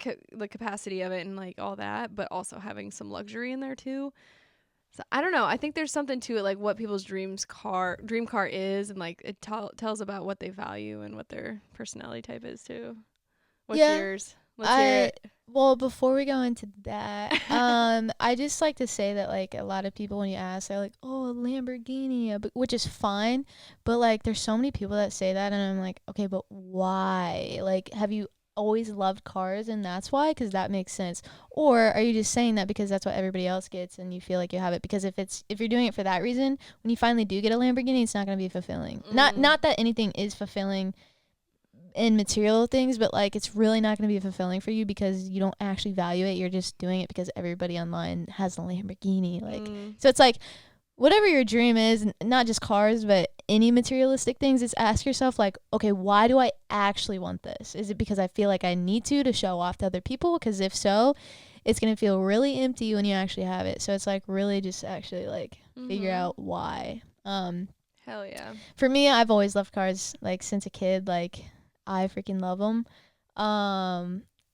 capacity of it and like all that, but also having some luxury in there too. So I don't know. I think there's something to it, like what people's dream car is, and like it tells about what they value and what their personality type is too. What's yours? Let's hear it. Well, before we go into that, I just like to say that like a lot of people, when you ask, they're like, "Oh, a Lamborghini," which is fine, but like there's so many people that say that, and I'm like, okay, but why? Like, have you always loved cars and that's why? Because that makes sense. Or are you just saying that because that's what everybody else gets and you feel like you have it? Because if you're doing it for that reason, when you finally do get a Lamborghini, it's not going to be fulfilling. Not that anything is fulfilling in material things, but like it's really not going to be fulfilling for you because you don't actually value it. You're just doing it because everybody online has a Lamborghini. Like, so it's like, whatever your dream is, not just cars, but any materialistic things, is ask yourself, like, okay, why do I actually want this? Is it because I feel like I need to show off to other people? Because if so, it's going to feel really empty when you actually have it. So it's like really just actually like figure out why. Hell yeah. For me, I've always loved cars, like since a kid. Like I freaking love them.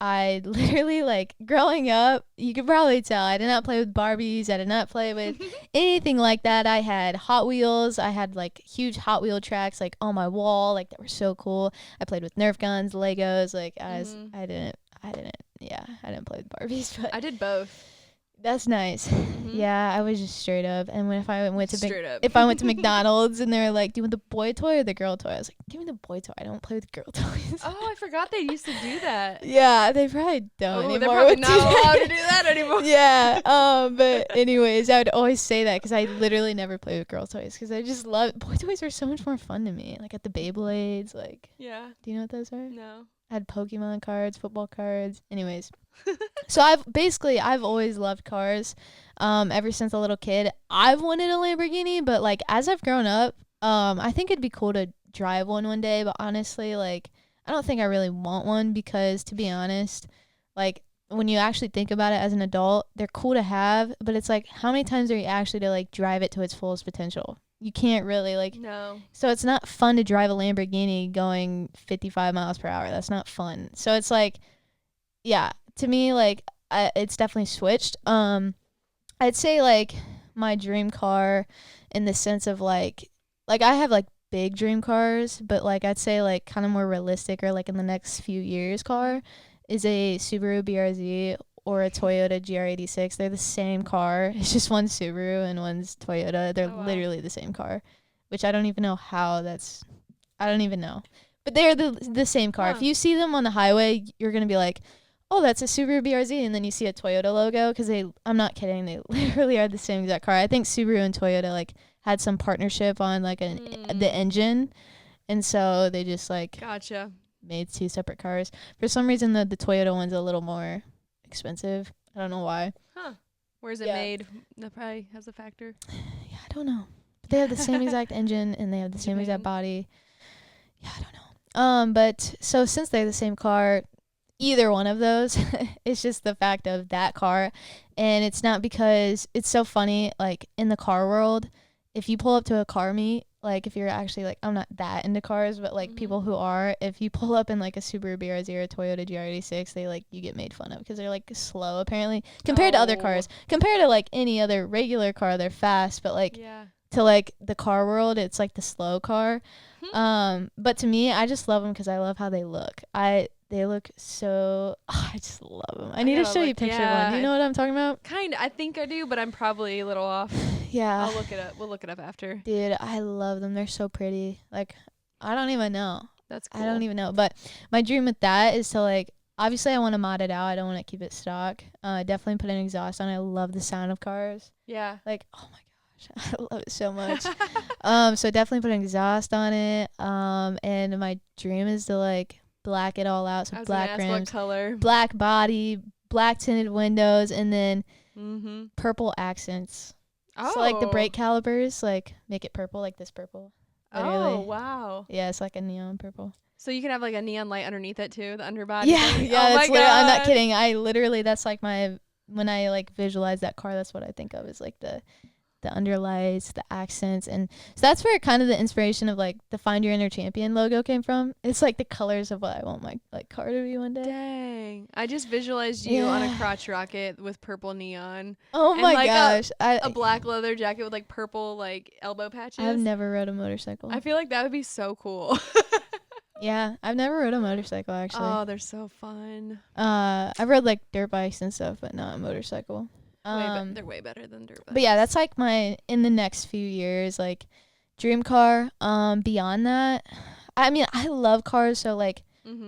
I literally, like, growing up, you could probably tell, I did not play with Barbies. I did not play with anything like that. I had Hot Wheels. I had, like, huge Hot Wheel tracks, like, on my wall, like, that were so cool. I played with Nerf guns, Legos. Like, I didn't play with Barbies, but I did both. that's nice. Yeah, I was just straight up. And if I went to McDonald's and they were like, "Do you want the boy toy or the girl toy?" I was like, "Give me the boy toy. I don't play with girl toys." Oh, I forgot they used to do that. Yeah, they probably don't anymore. They're probably not allowed to do that anymore. Yeah. But anyways, I would always say that because I literally never play with girl toys because I just love boy toys. Are so much more fun to me. Like at the Beyblades. Like, yeah. Do you know what those are? No. I had Pokemon cards, football cards. Anyways. So I've always loved cars, ever since a little kid. I've wanted a Lamborghini, but like as I've grown up, I think it'd be cool to drive one day. But honestly, like I don't think I really want one because, to be honest, like when you actually think about it as an adult, they're cool to have, but it's like how many times are you actually to like drive it to its fullest potential? You can't really like. No. So it's not fun to drive a Lamborghini going 55 miles per hour. That's not fun. So it's like, yeah. To me, like, it's definitely switched. I'd say, like, my dream car in the sense of, like, I have, like, big dream cars, but, like, I'd say, like, kind of more realistic or, like, in the next few years car is a Subaru BRZ or a Toyota GR86. They're the same car. It's just one's Subaru and one's Toyota. They're literally the same car, which I don't even know how that's – I don't even know. But they're the same car. If you see them on the highway, you're going to be like – oh, that's a Subaru BRZ, and then you see a Toyota logo, because I'm not kidding, they literally are the same exact car. I think Subaru and Toyota, like, had some partnership on, like, the engine, and so they just, like, gotcha. Made two separate cars. For some reason, the Toyota one's a little more expensive. I don't know why. Huh. Where's it made? That probably has a factor. Yeah, I don't know. But they have the same exact engine, and they have the same exact body. Yeah, I don't know. But, so since they're the same car, either one of those, it's just the fact of that car. And it's not because it's so funny, like in the car world, if you pull up to a car meet, like if you're actually like, I'm not that into cars, but like people who are, if you pull up in like a Subaru BRZ or a Toyota GR86, they like, you get made fun of because they're like slow apparently compared to other cars. Compared to like any other regular car, they're fast, but like to like the car world, it's like the slow car. But to me, I just love them because I love how they look. They look so. Oh, I just love them. I need to show you a picture of one. Do you know what I'm talking about? Kind of. I think I do, but I'm probably a little off. Yeah. I'll look it up. We'll look it up after. Dude, I love them. They're so pretty. Like, I don't even know. That's cool. I don't even know. But my dream with that is to, like, obviously I want to mod it out. I don't want to keep it stock. Definitely put an exhaust on it. I love the sound of cars. Yeah. Like, oh my gosh. I love it so much. So definitely put an exhaust on it. And my dream is to, like, black it all out. So black rims, what color? Black body, black tinted windows, and then purple accents. So like the brake calipers, like make it purple, like this purple. Literally. Oh wow. Yeah, it's like a neon purple. So you can have like a neon light underneath it too, the underbody. Yeah, thing? yeah. Oh my God. I'm not kidding. I literally, that's like when I like visualize that car, that's what I think of is like the underlights, the accents, and so that's where kind of the inspiration of like the Find Your Inner Champion logo came from. It's like the colors of what I want my like car to be one day. Dang, I just visualized you on a crotch rocket with purple neon. Oh my like gosh, a black leather jacket with like purple like elbow patches. I've never rode a motorcycle. I feel like that would be so cool. Yeah, I've never rode a motorcycle actually. Oh, they're so fun. I've rode like dirt bikes and stuff, but not a motorcycle. They're way better than dirt bikes. But yeah, that's like my in the next few years like dream car. Beyond that, I mean I love cars, so like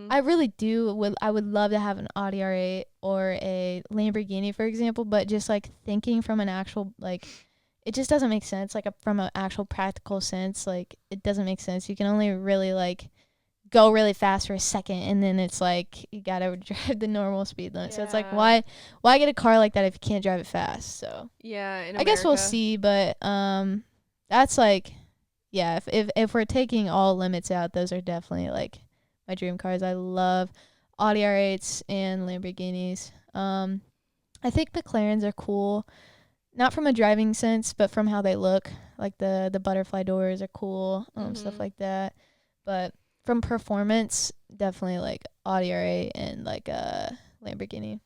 I really do. I would love to have an Audi R8 or a Lamborghini, for example. But just like thinking from an actual like, it just doesn't make sense. Like from an actual practical sense, like it doesn't make sense. You can only really like go really fast for a second, and then it's like you gotta drive the normal speed limit. So it's like, Yeah. why get a car like that if you can't drive it fast? So Yeah, in I guess we'll America. see, but that's like, yeah, if we're taking all limits out, those are definitely like my dream cars. I love Audi R8s and Lamborghinis. I think McLarens are cool, not from a driving sense, but from how they look. Like the butterfly doors are cool, stuff Mhm. like that. But from performance, definitely like Audi R8 and like a Lamborghini.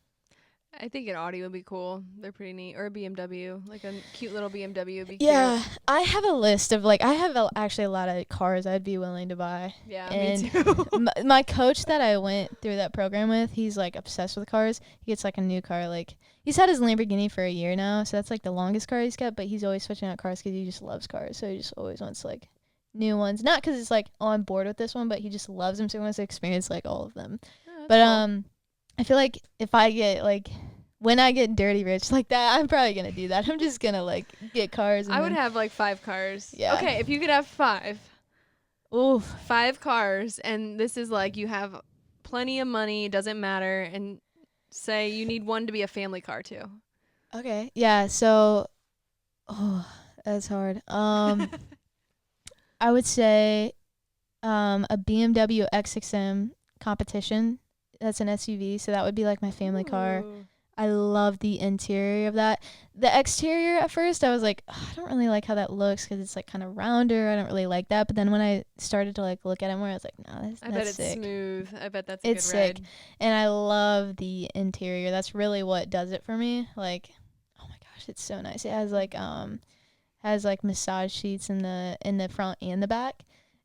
I think an Audi would be cool. They're pretty neat. Or a BMW. Like a cute little BMW would be cute. Yeah, I have a list of like I have actually a lot of cars I'd be willing to buy. Yeah, me And too. my coach that I went through that program with, he's like obsessed with cars. He gets like a new car. Like he's had his Lamborghini for a year now, so that's like the longest car he's got. But he's always switching out cars because he just loves cars. So he just always wants like new ones. Not because it's like, oh, I'm bored with this one, but he just loves them, so he wants to experience like all of them. Oh, that's But cool. I feel like if I get like when I get dirty rich like that, I'm probably gonna do that. I'm just gonna like get cars and I would then have like 5 cars. yeah. Okay, if you could have Oof. 5 cars, and this is like you have plenty of money, doesn't matter, and say you need one to be a family car too. Okay. Yeah. So, oh, that's hard. I would say, a BMW X6M competition. That's an SUV, so that would be like my family car. Ooh. I love the interior of that. The exterior at first, I was like, "Ugh, I don't really like how that looks because it's like kind of rounder. I don't really like that. But then when I started to like look at it more, I was like, no, I bet that's it's sick. smooth. I bet that's a It's good sick. ride. And I love the interior. That's really what does it for me. Like, oh my gosh, it's so nice. It has like massage sheets in the front and the back.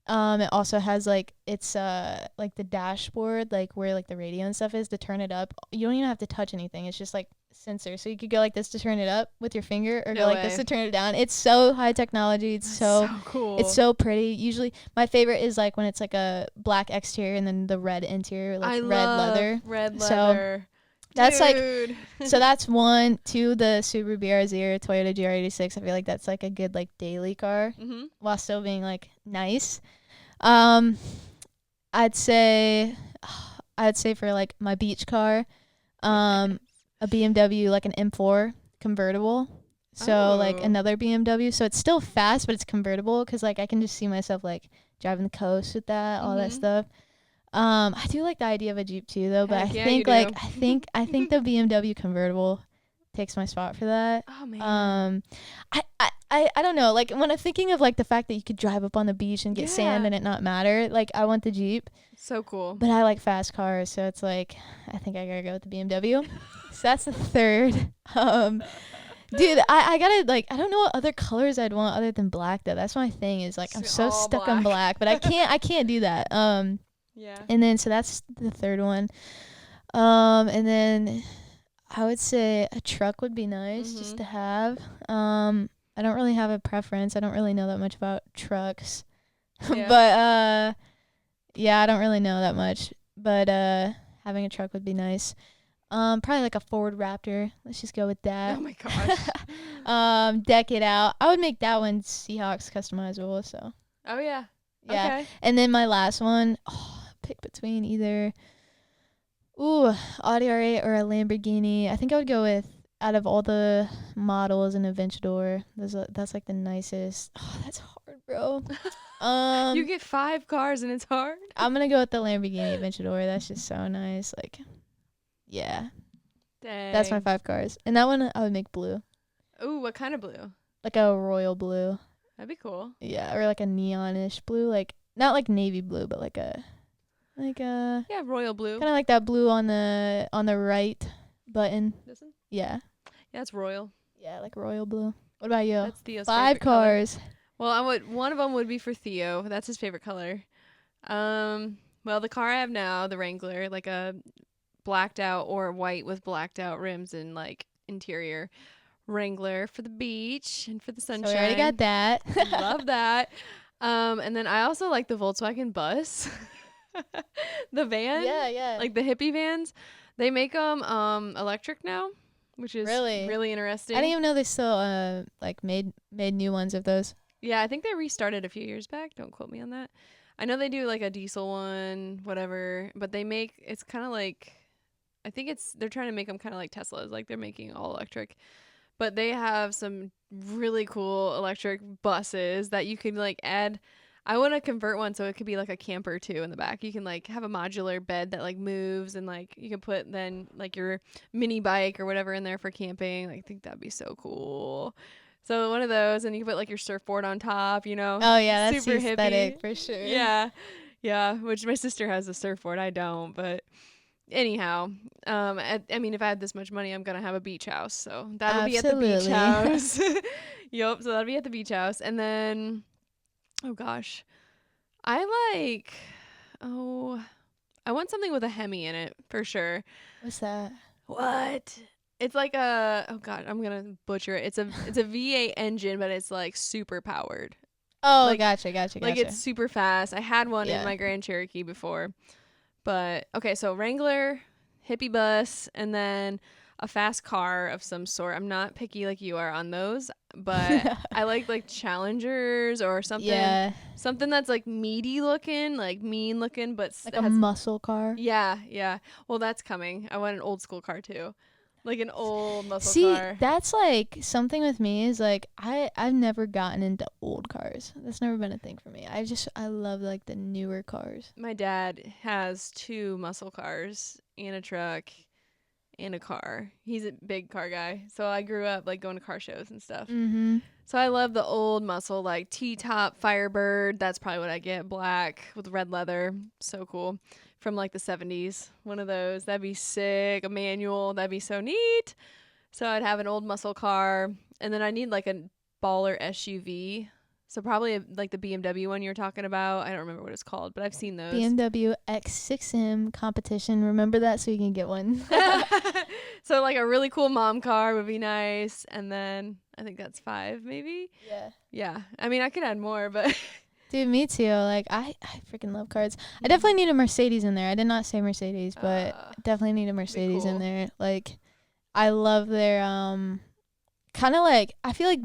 It also has like it's like the dashboard, like where like the radio and stuff is to turn it up. You don't even have to touch anything. It's just like sensor. So you could go like this to turn it up with your finger or go No like this way. to turn it down. It's so high technology. It's That's so so cool. it's so pretty. Usually my favorite is like when it's like a black exterior and then the red interior, like I red love leather. red So leather. that's like Dude. so that's one. Two, the Subaru BRZ or Toyota GR86. I feel like that's like a good like daily car Mhm. while still being like nice. Um, I'd say, I'd say for like my beach car, um, a BMW like an M4 convertible. So like Oh. another BMW. So it's still fast, but it's convertible because like I can just see myself like driving the coast with that, all that Mhm. stuff. I do like the idea of a Jeep too, though. But I Heck yeah, you think like do. I think the BMW convertible takes my spot for that. Oh man. I don't know. Like when I'm thinking of like the fact that you could drive up on the beach and get sand Yeah. and it not matter. Like I want the Jeep, So cool. but I like fast cars, so it's like I think I gotta go with the BMW. So that's the third. Dude, I gotta like I don't know what other colors I'd want other than black though. That's my thing is like I'm It's so all stuck on black, but I can't do that. Yeah. And then so that's the third one. And then I would say a truck would be nice just Mhm. to have. I don't really have a preference. I don't really know that much about trucks. Yeah. But yeah, I don't really know that much. But having a truck would be nice. Probably like a Ford Raptor. Let's just go with that. Oh my gosh. Deck it out. I would make that one Seahawks customizable, so Oh yeah. yeah. Okay. And then my last one, pick between either Audi R8 or a Lamborghini. I think I would go with out of all the models in Aventador. That's like the nicest. Oh, that's hard, bro. You get 5 cars and it's hard. I'm gonna go with the Lamborghini Aventador. That's just so nice. Like, yeah, Dang. that's my 5 cars. And that one I would make blue, Ooh, what kind of blue? like a royal blue. That'd be cool. Yeah, or like a neonish blue, like not like navy blue, but like a Yeah, royal blue. kind of like that blue on the right button. This one? Yeah, Yeah, it's royal. yeah, like royal blue. What about you? That's Theo's 5 favorite color. cars. Well, one of them would be for Theo. That's his favorite color. Well, the car I have now, the Wrangler, like a blacked out or white with blacked out rims and like interior Wrangler for the beach and for the So sunshine. we already got that. Love that. And then I also like the Volkswagen bus, the van, Yeah. like the hippie vans. They make them electric now, which is Really? really interesting. I didn't even know they still like made new ones of those. Yeah, I think they restarted a few years back. Don't quote me on that. I know they do like a diesel one, whatever, but it's kind of like, I think they're trying to make them kind of like Teslas, like they're making all electric. But they have some really cool electric buses that you can like add. I want to convert one so it could be like a camper too in the back. You can like have a modular bed that like moves, and like you can put then like your mini bike or whatever in there for camping. Like, I think that'd be so cool. So one of those, and you can put like your surfboard on top, Oh yeah, that's super aesthetic hippie. for sure. Yeah. Yeah, which my sister has a surfboard. I don't, but anyhow, I mean, if I had this much money, I'm gonna have a beach house, so that'll be at the beach Absolutely. house. Yep, so that'll be at the beach house, and then, oh gosh, I like, oh, I want something with a Hemi in it for sure. What's that? What? It's like oh god, I'm gonna butcher it. It's a V8 engine, but it's like super powered. Oh, Like, gotcha. Like it's super fast. I had one in Yeah. my Grand Cherokee before. But okay, so Wrangler, hippie bus, and then a fast car of some sort. I'm not picky like you are on those, but I like Challengers or something. Yeah, Something that's like meaty looking, like mean looking, but like a muscle car. yeah, yeah. Well, that's coming. I want an old school car too, like an old muscle See, car. that's like something with me is like I've never gotten into old cars. That's never been a thing for me. I love like the newer cars. My dad has 2 muscle cars and a truck and a car. He's a big car guy. So I grew up like going to car shows and stuff. Mm-hmm. So I love the old muscle, like T-top Firebird. That's probably what I get. Black with red leather. So cool. From like the 70s. One of those. That'd be sick. A manual. That'd be so neat. So I'd have an old muscle car. And then I need like a baller SUV. So probably like the BMW one you're talking about. I don't remember what it's called, but I've seen those. BMW X6M competition. Remember that so you can get one. So like a really cool mom car would be nice. And then I think that's 5 maybe. Yeah. Yeah. I mean, I could add more, but Dude, me too. Like I freaking love cars. I definitely need a Mercedes in there. I did not say Mercedes, but definitely need a Mercedes in cool. there. Like I love their kind of like I feel like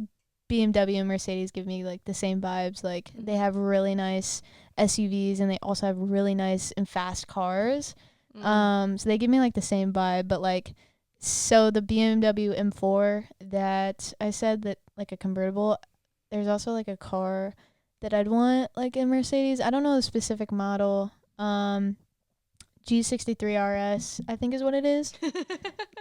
BMW and Mercedes give me like the same vibes. Like they have really nice SUVs and they also have really nice and fast cars. So they give me like the same vibe, but like so the BMW M4 that I said that like a convertible, there's also like a car that I'd want like in Mercedes. I don't know the specific model. G63 RS, I think is what it is.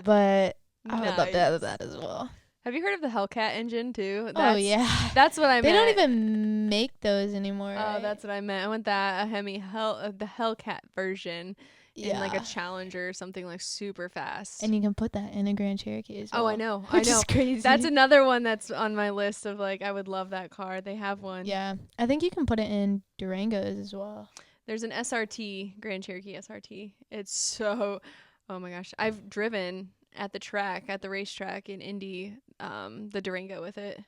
But I would love to have that as well. Have you heard of the Hellcat engine too? Oh yeah. That's what I meant. They don't even make those anymore. Oh, right? that's what I meant. I want that a Hemi the Hellcat version in like a Challenger or something like super fast. And you can put that in a Grand Cherokee as well. Oh, I know. Which is crazy. That's another one that's on my list of like I would love that car. They have one. Yeah. I think you can put it in Durangos as well. There's an SRT, Grand Cherokee SRT. It's so, oh my gosh. I've driven at the racetrack in Indy, the Durango with it.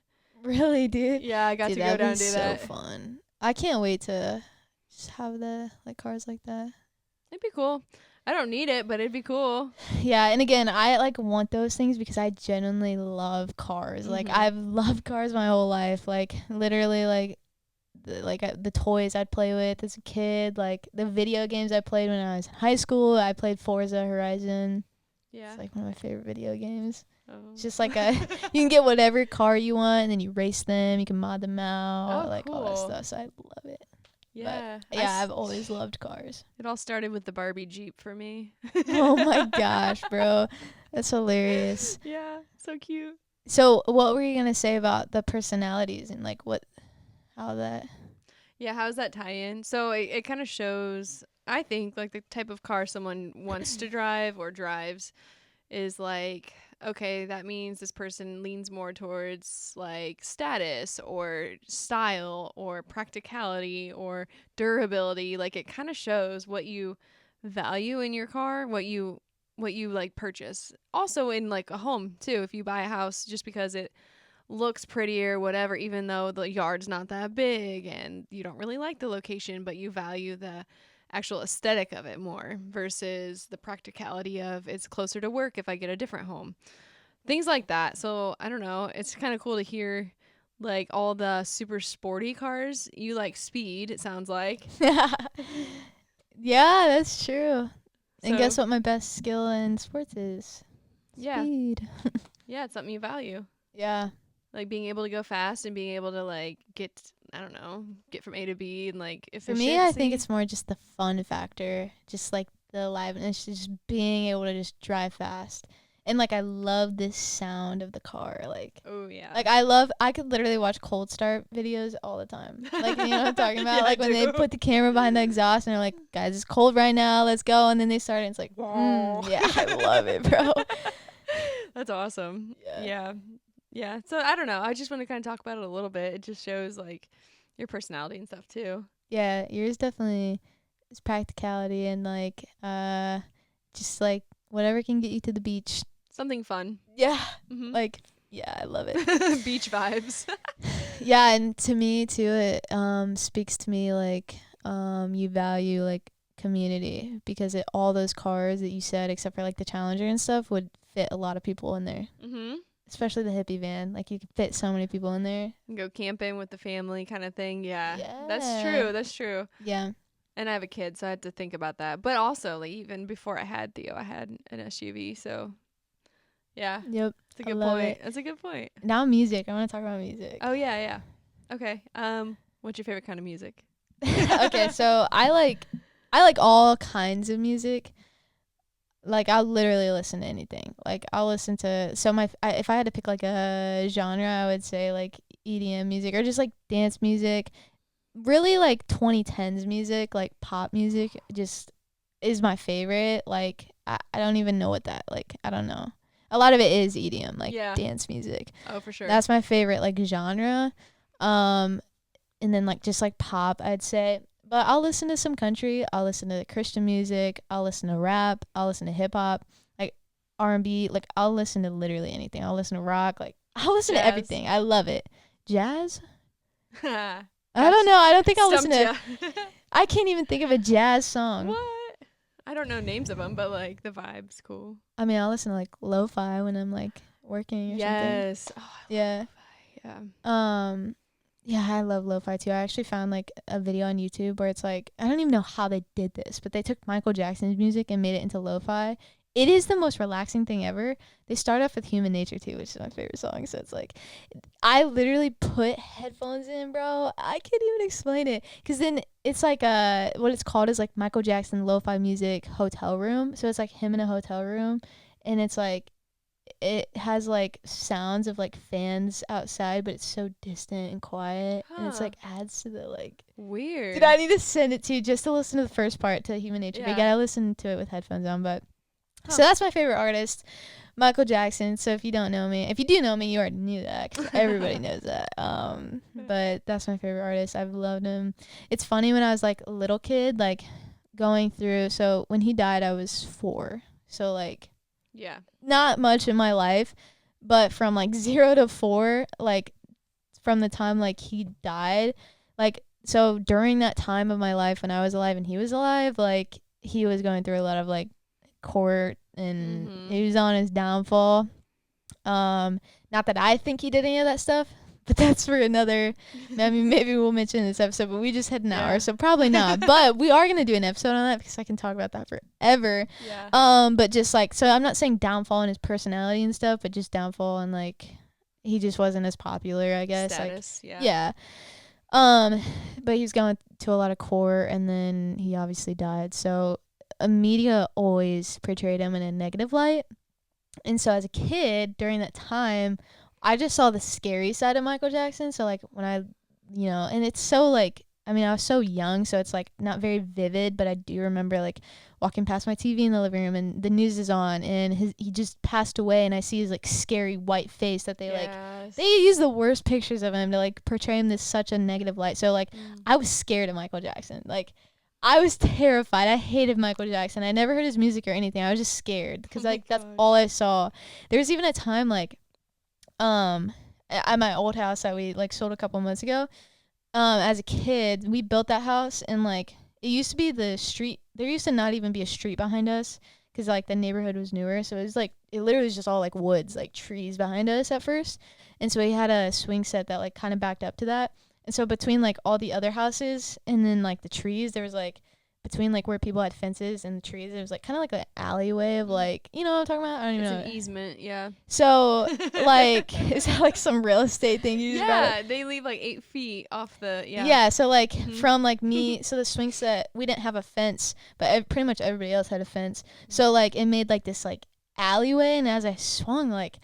Really, dude? Yeah, I got to go down and do that. So fun. I can't wait to just have the like cars like that. It'd be cool. I don't need it, but it'd be cool. Yeah, and again, I like want those things because I genuinely love cars. Like I've loved cars my whole life. Like literally, like the toys I'd play with as a kid, like the video games I played when I was in high school. I played Forza Horizon. Yeah, it's like one of my favorite video games. Oh. It's just like you can get whatever car you want, and then you race them. You can mod them out, like cool. all that stuff. So I love it. Yeah, but, yeah, I've always loved cars. It all started with the Barbie Jeep for me. Oh my gosh, bro, that's hilarious. Yeah, so cute. So, what were you gonna say about the personalities and like how that? Yeah, how's that tie in? So it kind of shows, I think, like the type of car someone wants to drive or drives is like, okay, that means this person leans more towards like status or style or practicality or durability. Like it kind of shows what you value in your car, what you like purchase. Also in like a home too, if you buy a house just because it looks prettier, whatever, even though the yard's not that big and you don't really like the location, but you value the actual aesthetic of it more versus the practicality of it's closer to work if I get a different home. Things like that. So I don't know. It's kind of cool to hear like all the super sporty cars. You like speed, it sounds like. Yeah, that's true. And guess So what my best skill in sports is? yeah. Speed. Yeah, it's something you value. Yeah. Like being able to go fast and being able to like get, I don't know, get from A to B and like For me, I think efficiency. it's more just the fun factor, just like the aliveness, just being able to just drive fast. And like I love this sound of the car. Oh yeah. Like I could literally watch cold start videos all the time. Like you know what I'm talking about? Yeah, Like when they do. put the camera behind the exhaust and they're like, guys, it's cold right now, let's go, and then they start and it's like, yeah, I love it, bro. That's awesome. Yeah. Yeah. Yeah. So I don't know. I just want to kind of talk about it a little bit. It just shows like your personality and stuff too. Yeah, yours definitely is practicality and like just like whatever can get you to the beach. Something fun. Yeah. Mm-hmm. Like yeah, I love it. Beach vibes. Yeah, and to me too it speaks to me like you value like community because all those cars that you said except for like the Challenger and stuff would fit a lot of people in there. Mm-hmm. Especially the hippie van. Like you could fit so many people in there. Go camping with the family kind of thing. Yeah. Yeah. That's true. That's true. Yeah. And I have a kid, so I had to think about that. But also, like even before I had Theo, I had an SUV. So yeah. Yep. That's a good love point. it. That's a good point. Now music. I want to talk about music. Oh yeah, yeah. Okay. What's your favorite kind of music? Okay, so I like all kinds of music. Like I'll literally listen to anything. Like I'll listen to if I had to pick like a genre, I would say like EDM music or just like dance music. Really like 2010s music, like pop music just is my favorite. Like I don't even know what that like I don't know. A lot of it is EDM, like dance music. Oh, for sure. That's my favorite like genre. And then like just like pop, I'd say. But I'll listen to some country. I'll listen to Christian music. I'll listen to rap. I'll listen to hip hop, like R&B. Like I'll listen to literally anything. I'll listen to rock. Like I'll listen to everything. I love it. Jazz? I don't know. I don't think I'll listen to. I can't even think of a jazz song. What? I don't know names of them, but like the vibe's cool. I mean, I'll listen to like lo-fi when I'm like working or something. Yes. Oh, I love lo-fi. Yeah. Yeah, I love lo-fi too. I actually found like a video on YouTube where it's like I don't even know how they did this, but they took Michael Jackson's music and made it into lo-fi. It is the most relaxing thing ever. They start off with Human Nature too, which is my favorite song. So it's like I literally put headphones in, bro. I can't even explain it because then it's like what it's called is like Michael Jackson lo-fi music hotel room. So it's like him in a hotel room, and it's like it has like sounds of like fans outside, but it's so distant and quiet, and it's like adds to the like weird. Dude, I need to send it to you just to listen to the first part to Human Nature. But you gotta listen to it with headphones on. But so that's my favorite artist, Michael Jackson. So if you don't know me, if you do know me, you already knew that 'cause everybody knows that. But that's my favorite artist. I've loved him. It's funny when I was like a little kid, like going through. So when he died, I was 4. So like. Yeah. Not much in my life, but from like 0 to 4, like from the time like he died, like so during that time of my life when I was alive and he was alive, like he was going through a lot of like court and he was on his downfall. Not that I think he did any of that stuff, but that's for another. I mean, maybe we'll mention this episode, but we just had an hour, so probably not. But we are gonna do an episode on that because I can talk about that forever. Yeah. But just like, so I'm not saying downfall in his personality and stuff, but just downfall and like he just wasn't as popular, I guess. Status, like, yeah. But he was going to a lot of court, and then he obviously died. So media always portrayed him in a negative light, and so as a kid during that time, I just saw the scary side of Michael Jackson. So like when I, and it's so like, I mean, I was so young, so it's like not very vivid, but I do remember like walking past my TV in the living room and the news is on and he just passed away, and I see his like scary white face that they they use the worst pictures of him to like portray him this such a negative light. So like I was scared of Michael Jackson. Like I was terrified. I hated Michael Jackson. I never heard his music or anything. I was just scared because that's all I saw. There was even a time like at my old house that we like sold a couple months ago. As a kid, we built that house, and like it used to be the street. There used to not even be a street behind us because like the neighborhood was newer, so it was like it literally was just all like woods, like trees behind us at first. And so he had a swing set that like kind of backed up to that. And so between like all the other houses and then like the trees, there was like between like where people had fences and the trees, it was like kind of like an alleyway of like, you know what I'm talking about? I don't even know. It's an easement, yeah. So like, is that like some real estate thing you just brought up? Yeah, they leave like 8 feet off the, yeah. Yeah, so like from like me, so the swing set, we didn't have a fence, but pretty much everybody else had a fence. So like it made like this like alleyway, and as I swung, like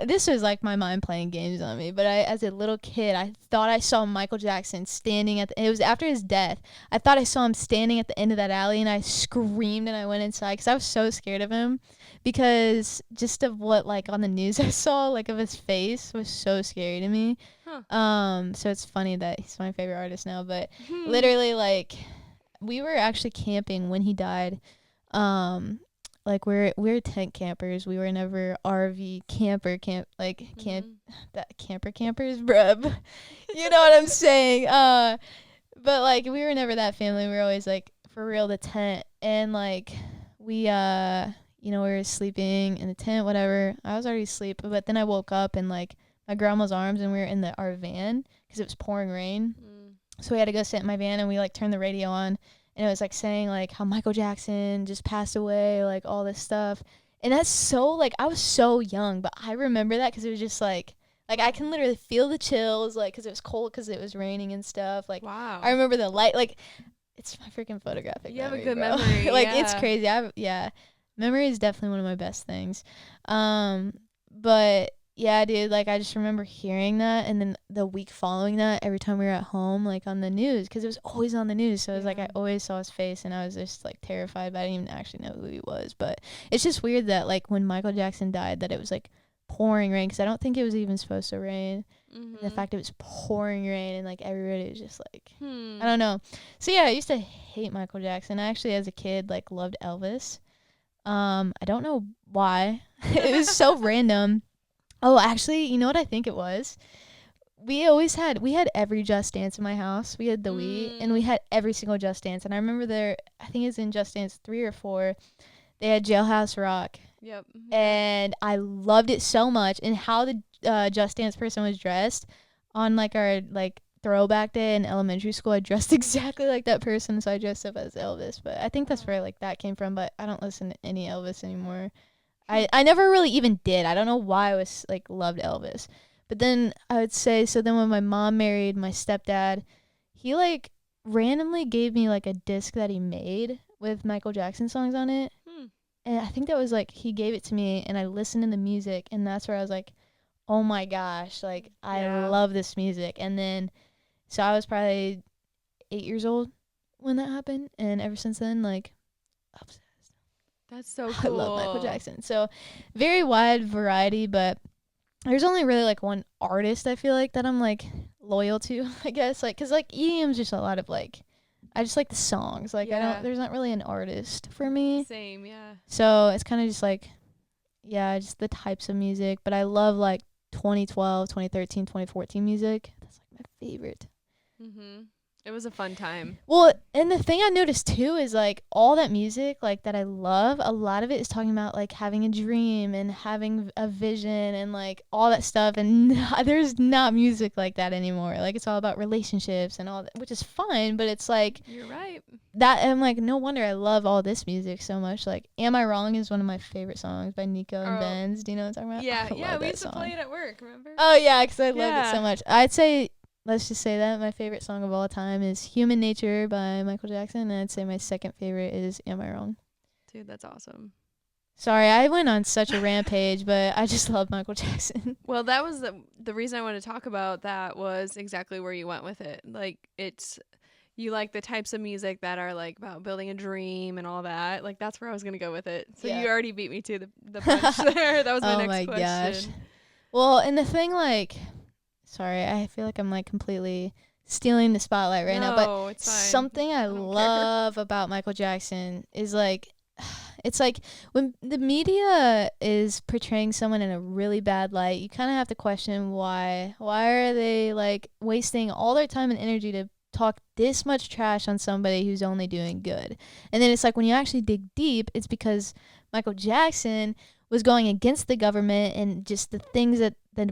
this was like my mind playing games on me, but as a little kid, I thought I saw Michael Jackson standing it was after his death. I thought I saw him standing at the end of that alley, and I screamed and I went inside because I was so scared of him, because just of what like on the news I saw, like of his face was so scary to me. So it's funny that he's my favorite artist now, but literally like we were actually camping when he died. Like we're tent campers. We were never RV camper camp like that camper campers, bruh. You know what I'm saying? But like we were never that family. We were always like for real the tent, and like we you know, we were sleeping in the tent, whatever. I was already asleep, but then I woke up in like my grandma's arms, and we were in our van because it was pouring rain. So we had to go sit in my van, and we like turned the radio on, and it was like saying like how Michael Jackson just passed away, like all this stuff. And that's so like, I was so young, but I remember that because it was just like I can literally feel the chills, like because it was cold because it was raining and stuff. Like wow. I remember the light, like it's my freaking photographic. You have memory, a good bro. memory. Like yeah. it's crazy. Memory is definitely one of my best things. But yeah, dude, like I just remember hearing that, and then the week following that, every time we were at home, like on the news, because it was always on the news. So it was like I always saw his face, and I was just like terrified, but I didn't even actually know who he was. But it's just weird that like when Michael Jackson died, that it was like pouring rain, because I don't think it was even supposed to rain. The fact it was pouring rain, and like everybody was just like, I don't know. So yeah, I used to hate Michael Jackson. I actually, as a kid, like loved Elvis. I don't know why. It was so random. Oh, actually, you know what I think it was? We had every Just Dance in my house. We had the Wii, and we had every single Just Dance. And I remember I think it's in Just Dance 3 or 4, they had Jailhouse Rock. Yep. And I loved it so much. And how the Just Dance person was dressed on like our like throwback day in elementary school, I dressed exactly like that person, so I dressed up as Elvis. But I think that's where like that came from, but I don't listen to any Elvis anymore. I never really even did. I don't know why I was like loved Elvis. But then I would say, so then when my mom married my stepdad, he like randomly gave me like a disc that he made with Michael Jackson songs on it. And I think that was like, he gave it to me, and I listened to the music, and that's where I was like, oh my gosh, like I love this music. And then so I was probably 8 years old when that happened, and ever since then, like, obsessed. That's so cool. I love Michael Jackson. So very wide variety, but there's only really like one artist I feel like that I'm like loyal to, I guess, like, cause like EDM's just a lot of like, I just like the songs, like there's not really an artist for me. Same, yeah. So it's kind of just like, yeah, just the types of music. But I love like 2012, 2013, 2014 music. That's like my favorite. It was a fun time. Well, and the thing I noticed too is like all that music like that I love, a lot of it is talking about like having a dream and having a vision and like all that stuff, and there's not music like that anymore. Like it's all about relationships and all that, which is fine, but it's like, you're right. That I'm like, no wonder I love all this music so much. Like Am I Wrong is one of my favorite songs by Nico and Benz. Do you know what I'm talking about? Yeah, we used to play it at work, remember? Oh yeah, because I loved it so much. I'd say, let's just say that my favorite song of all time is Human Nature by Michael Jackson, and I'd say my second favorite is Am I Wrong? Dude, that's awesome. Sorry, I went on such a rampage, but I just love Michael Jackson. Well, that was the reason I wanted to talk about that was exactly where you went with it. Like, you like the types of music that are like about building a dream and all that. Like, that's where I was going to go with it. So you already beat me to the punch there. That was my next question. Gosh. Well, and the thing, like, sorry, I feel like I'm like completely stealing the spotlight right now, but it's fine. Something I love about Michael Jackson is like, it's like when the media is portraying someone in a really bad light, you kind of have to question why are they like wasting all their time and energy to talk this much trash on somebody who's only doing good. And then it's like when you actually dig deep, it's because Michael Jackson was going against the government and just the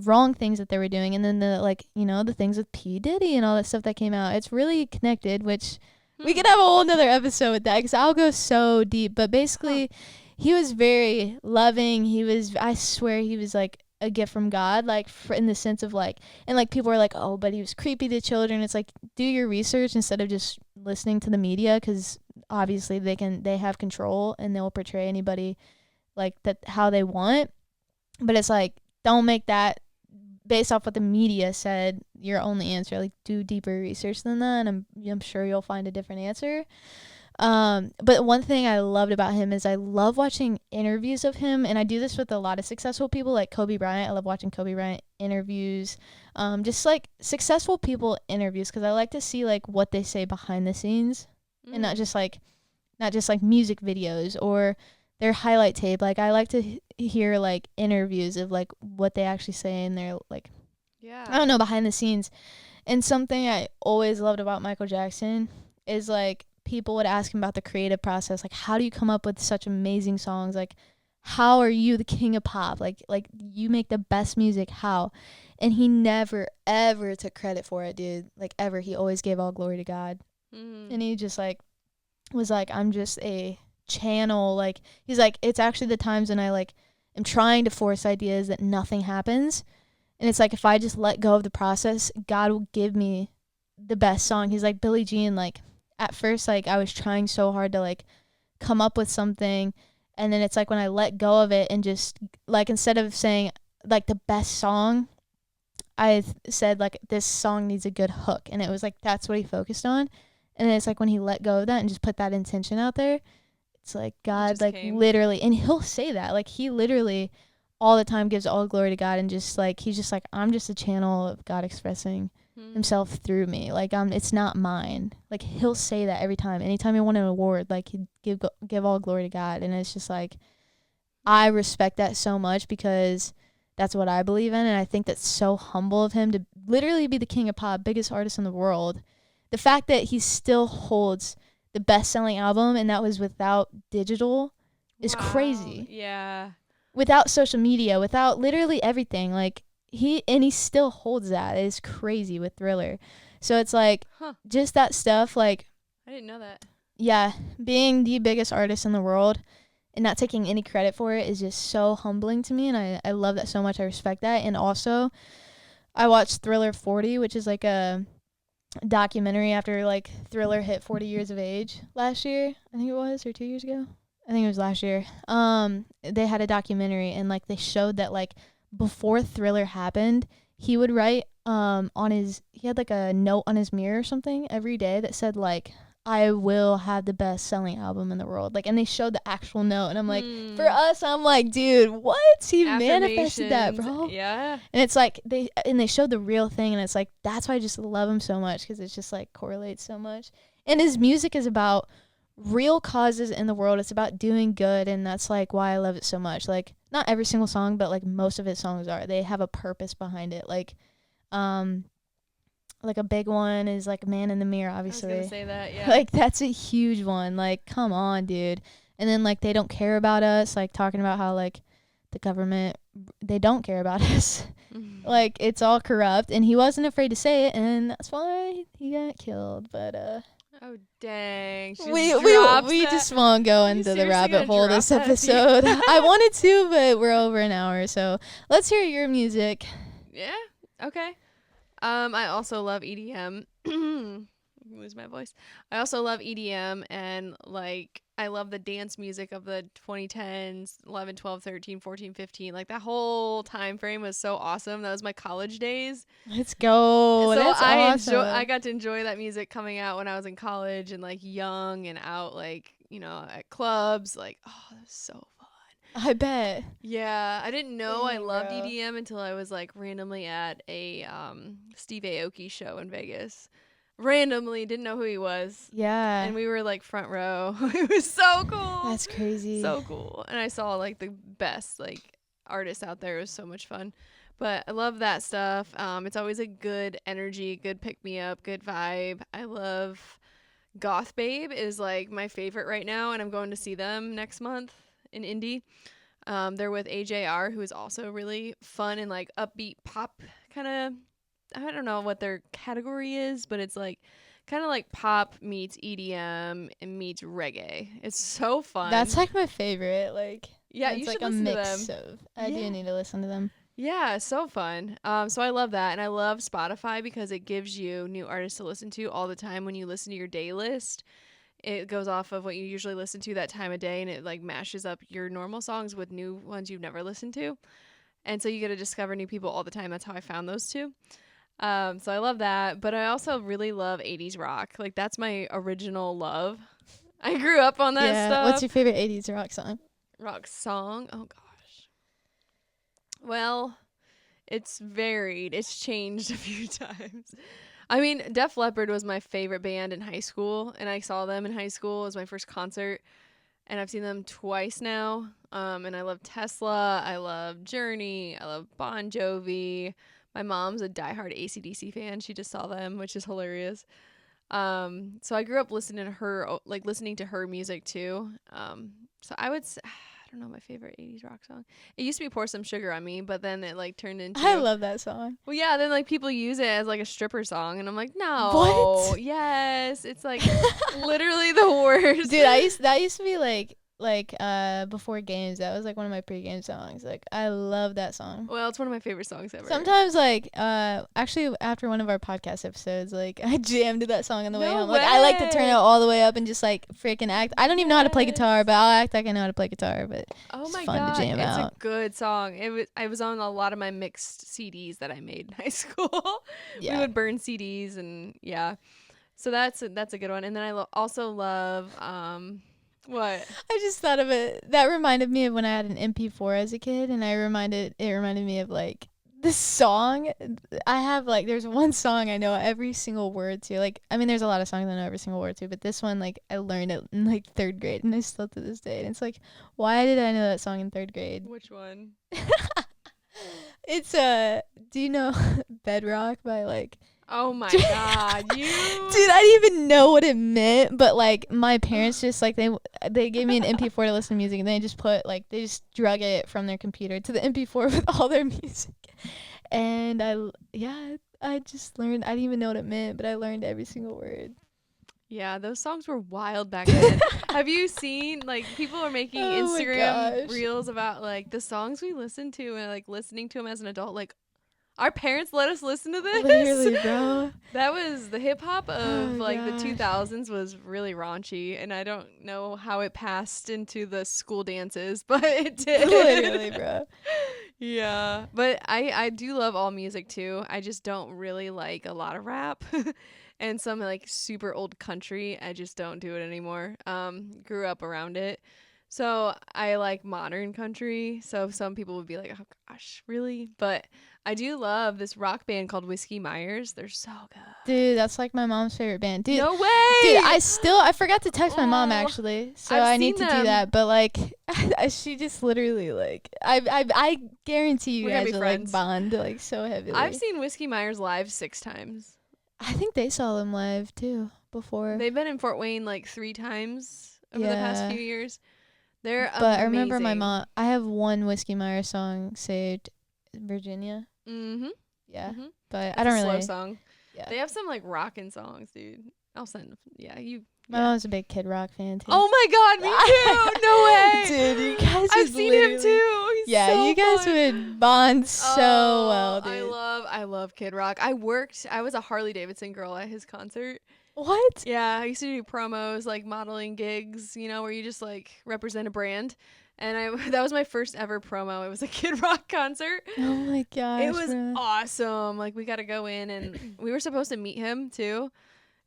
wrong things that they were doing, and then the like, you know, the things with P Diddy and all that stuff that came out. It's really connected, which we could have a whole nother episode with that because I'll go so deep. But basically, he was very loving. I swear, he was like a gift from God, like in the sense of like, and like people are like, oh, but he was creepy to children. It's like, do your research instead of just listening to the media, because obviously they have control and they'll portray anybody like that how they want. But it's like, don't make that based off what the media said your only answer. Like, do deeper research than that, and I'm sure you'll find a different answer. But one thing I loved about him is I love watching interviews of him, and I do this with a lot of successful people like Kobe Bryant. I love watching Kobe Bryant interviews, just like successful people interviews, because I like to see like what they say behind the scenes, and not just like music videos or their highlight tape. Like, I like to hear like interviews of like what they actually say in their like, I don't know, behind the scenes. And something I always loved about Michael Jackson is like people would ask him about the creative process, like, how do you come up with such amazing songs? Like, how are you the king of pop? Like you make the best music, how? And he never ever took credit for it, dude. Like, ever. He always gave all glory to God. And he just like was like, I'm just a channel. Like, he's like, it's actually the times when I like am trying to force ideas that nothing happens, and it's like, if I just let go of the process, God will give me the best song. He's like, Billie Jean, like at first, like I was trying so hard to like come up with something, and then it's like when I let go of it and just like, instead of saying like the best song, I said like, this song needs a good hook, and it was like, that's what he focused on. And then it's like when he let go of that and just put that intention out there, it's like God like came. Literally, and he'll say that, like he literally all the time gives all glory to God, and just like he's just like, I'm just a channel of God expressing himself through me. Like, it's not mine. Like, he'll say that every time. Anytime he won an award, like he'd give all glory to God. And it's just like, I respect that so much, because that's what I believe in, and I think that's so humble of him to literally be the king of pop, biggest artist in the world. The fact that he still holds the best-selling album, and that was without digital, is crazy. Yeah. Without social media, without literally everything. Like, he still holds that. It's crazy with Thriller. So it's like, just that stuff, like, I didn't know that. Yeah, being the biggest artist in the world and not taking any credit for it is just so humbling to me, and I love that so much. I respect that. And also, I watched Thriller 40, which is like a documentary after like Thriller hit 40 years of age last year, I think it was, or 2 years ago. I think it was last year. They had a documentary, and like they showed that like before Thriller happened, he would write he had like a note on his mirror or something every day that said like, I will have the best selling album in the world. Like, and they showed the actual note, and I'm like, for us, I'm like, dude, what? He manifested that, bro. Yeah. And it's like they showed the real thing, and it's like, that's why I just love him so much, because it's just like correlates so much. And his music is about real causes in the world. It's about doing good, and that's like why I love it so much. Like, not every single song, but like most of his songs they have a purpose behind it. Like a big one is like Man in the Mirror, obviously. I was gonna say that, yeah. Like, that's a huge one. Like, come on, dude. And then like, They Don't Care About Us, like talking about how like the government, they don't care about us. Like, it's all corrupt, and he wasn't afraid to say it, and that's why he got killed. But oh dang, we just won't go into the rabbit hole this episode. I wanted to, but we're over an hour, so let's hear your music. Yeah, okay. I also love EDM. Lose my voice. I also love EDM, and like I love the dance music of the 2010s, 11, 12, 13, 14, 15. Like, that whole time frame was so awesome. That was my college days. Let's go. So that's awesome. I got to enjoy that music coming out when I was in college and like young and out, like, you know, at clubs. Like, oh, that was so fun. I bet. Yeah, I didn't know I loved EDM until I was like randomly at a Steve Aoki show in Vegas. Randomly, didn't know who he was. Yeah. And we were like front row. It was so cool. That's crazy. So cool. And I saw like the best like artists out there. It was so much fun. But I love that stuff. It's always a good energy, good pick me up, good vibe. I love Goth Babe is like my favorite right now, and I'm going to see them next month in Indy. They're with AJR, who is also really fun and like upbeat pop kind of. I don't know what their category is, but it's like kind of like pop meets EDM and meets reggae. It's so fun. That's like my favorite. Like, yeah, it's you like should a listen to mix them. of. I do need to listen to them. Yeah, so fun. So I love that, and I love Spotify because it gives you new artists to listen to all the time. When you listen to your day list, it goes off of what you usually listen to that time of day, and it like mashes up your normal songs with new ones you've never listened to, and so you get to discover new people all the time. That's how I found those two. So I love that, but I also really love 80s rock. Like that's my original love. I grew up on that stuff. What's your favorite 80s rock song? Rock song? Oh gosh. Well, it's varied. It's changed a few times. I mean, Def Leppard was my favorite band in high school, and I saw them in high school. It was my first concert, and I've seen them twice now. And I love Tesla. I love Journey. I love Bon Jovi. My mom's a diehard AC/DC fan. She just saw them, which is hilarious. So I grew up listening to her music too. So I would say, I don't know my favorite 80s rock song. It used to be Pour Some Sugar on Me, but then it like turned into I love that song. Well, yeah, then like people use it as like a stripper song, and I'm like, no. What? Yes, it's like literally the worst. Dude, that used to be like before games. That was like one of my pre-game songs. Like I love that song. Well, it's one of my favorite songs ever. Sometimes like actually after one of our podcast episodes, like I jammed to that song on the way home. way. Like I like to turn it all the way up and just like freaking act. I don't even know how to play guitar, but I'll act like I know how to play guitar. But oh my fun god, to jam it's out. a good song. I was on a lot of my mixed CDs that I made in high school. Yeah. We would burn CDs and yeah. So that's a good one. And then I also love what? I just thought of it. That reminded me of when I had an MP4 as a kid, and it reminded me of like this song. I have like there's one song I know every single word to. Like I mean, there's a lot of songs I know every single word to, but this one like I learned it in like 3rd grade, and I still to this day. And it's like, why did I know that song in 3rd grade? Which one? It's do you know Bedrock by like Oh my god, you Dude, I didn't even know what it meant, but like my parents just like they gave me an MP4 to listen to music, and they just they just drug it from their computer to the MP4 with all their music. And I just learned. I didn't even know what it meant, but I learned every single word. Yeah, those songs were wild back then. Have you seen like people are making Instagram reels about like the songs we listened to and like listening to them as an adult? Like our parents let us listen to this. Literally, bro. That was the hip hop of Oh, like gosh. the 2000s was really raunchy, and I don't know how it passed into the school dances, but it did. Literally, bro. Yeah, but I do love all music too. I just don't really like a lot of rap. And some like super old country, I just don't do it anymore. Grew up around it. So I like modern country. So some people would be like, oh gosh, really? But I do love this rock band called Whiskey Myers. They're so good. Dude, that's like my mom's favorite band. Dude, No way! Dude, I forgot to text my mom Oh, actually, so I've I need seen to do them. that. But like, she just literally like, I guarantee you We're gonna guys be will friends. like bond like so heavily. I've seen Whiskey Myers live 6 times. I think they saw them live too before. They've been in Fort Wayne like 3 times over the past Yeah. few years. They're But I remember my amazing. mom. I have one Whiskey Myers song saved, Virginia. Mm-hmm. Yeah, Mhm. but That's I don't a slow really. song. Yeah, They have some like rockin' songs, dude. I'll send. Yeah, you. my yeah. mom's a big Kid Rock fan too. Oh my god, me too. No way. Dude, you guys. I've would seen him literally- too. He's Yeah, so you guys fun. would bond so well, dude. I love Kid Rock. I was a Harley Davidson girl at his concert. What? Yeah, I used to do promos, like modeling gigs, where you just like represent a brand. And that was my first ever promo. It was a Kid Rock concert. Oh my gosh. It was bro. awesome. Like we got to go in, and we were supposed to meet him too.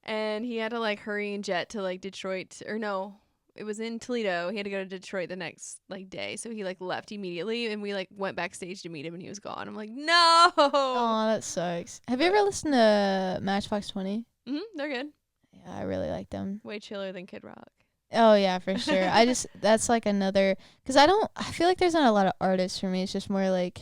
And he had to like hurry and jet to like Detroit, or no, it was in Toledo. He had to go to Detroit the next like day. So he like left immediately, and we like went backstage to meet him, and he was gone. I'm like, no. Oh, that sucks. Have you ever listened to Matchbox 20? They're good. Yeah, I really like them. Way chiller than Kid Rock. Oh yeah, for sure. That's like another, cause I feel like there's not a lot of artists for me. It's just more like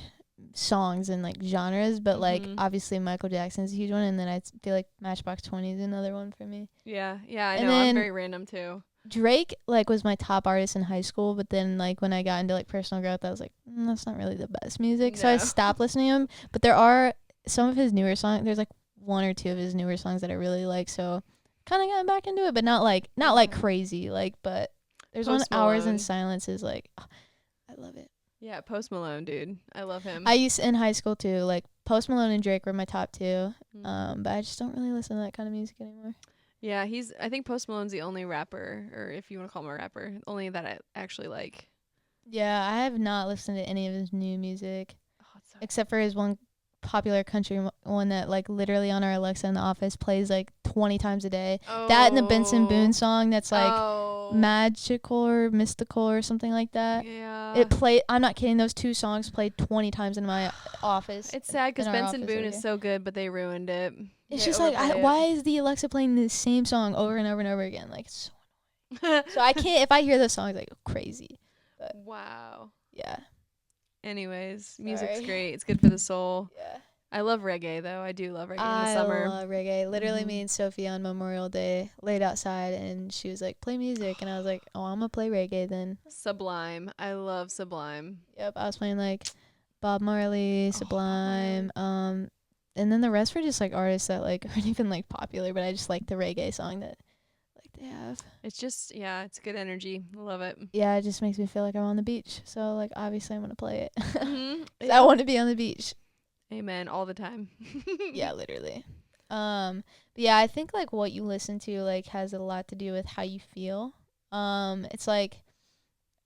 songs and like genres. But like Mhm. obviously Michael Jackson's a huge one, and then I feel like Matchbox 20 is another one for me. Yeah, I And know. I'm then- very random too. Drake like was my top artist in high school, but then like when I got into like personal growth, I was like, that's not really the best music. So I No. stopped listening to him. But there are some of his newer songs. There's like one or two of his newer songs that I really like. So kind of gotten back into it, but not like crazy. Like, but there's Post one Hours in Malone. Silence is like, I love it. Yeah, Post Malone, dude. I love him. I used in high school too. Like Post Malone and Drake were my top two. Mhm. But I just don't really listen to that kind of music anymore. Yeah, I think Post Malone's the only rapper, or if you want to call him a rapper, only that I actually like. Yeah, I have not listened to any of his new music Oh, it's so except for his one popular country one that like literally on our Alexa in the office plays like 20 times a day. That and the Benson Boone song that's like magical or mystical or something like that. Yeah. It played. I'm not kidding. Those two songs played 20 times in my office. It's sad because in our Benson office Boone over is here. so good, but they ruined it. It's They just like, overplayed it. why is the Alexa playing the same song over and over and over again? Like, it's so annoying. So I can't. If I hear those songs, I go crazy. But Wow. yeah. Anyways, music's Sorry. great. It's good for the soul. Yeah. I love reggae though. I do love reggae in the I summer. love reggae. Literally, Mhm. me and Sophie on Memorial Day laid outside, and she was like, "Play music," and I was like, "Oh, I'm gonna play reggae then." Sublime. I love Sublime. Yep, I was playing like Bob Marley, Bob Marley. Sublime, and then the rest were just like artists that like aren't even like popular, but I just like the reggae song that like they have. It's just it's good energy. I love it. Yeah, it just makes me feel like I'm on the beach. So like obviously I'm gonna play it. Mhm. 'Cause I want to be on the beach. Amen. All the time. Yeah, literally. But yeah, I think like what you listen to like has a lot to do with how you feel. It's like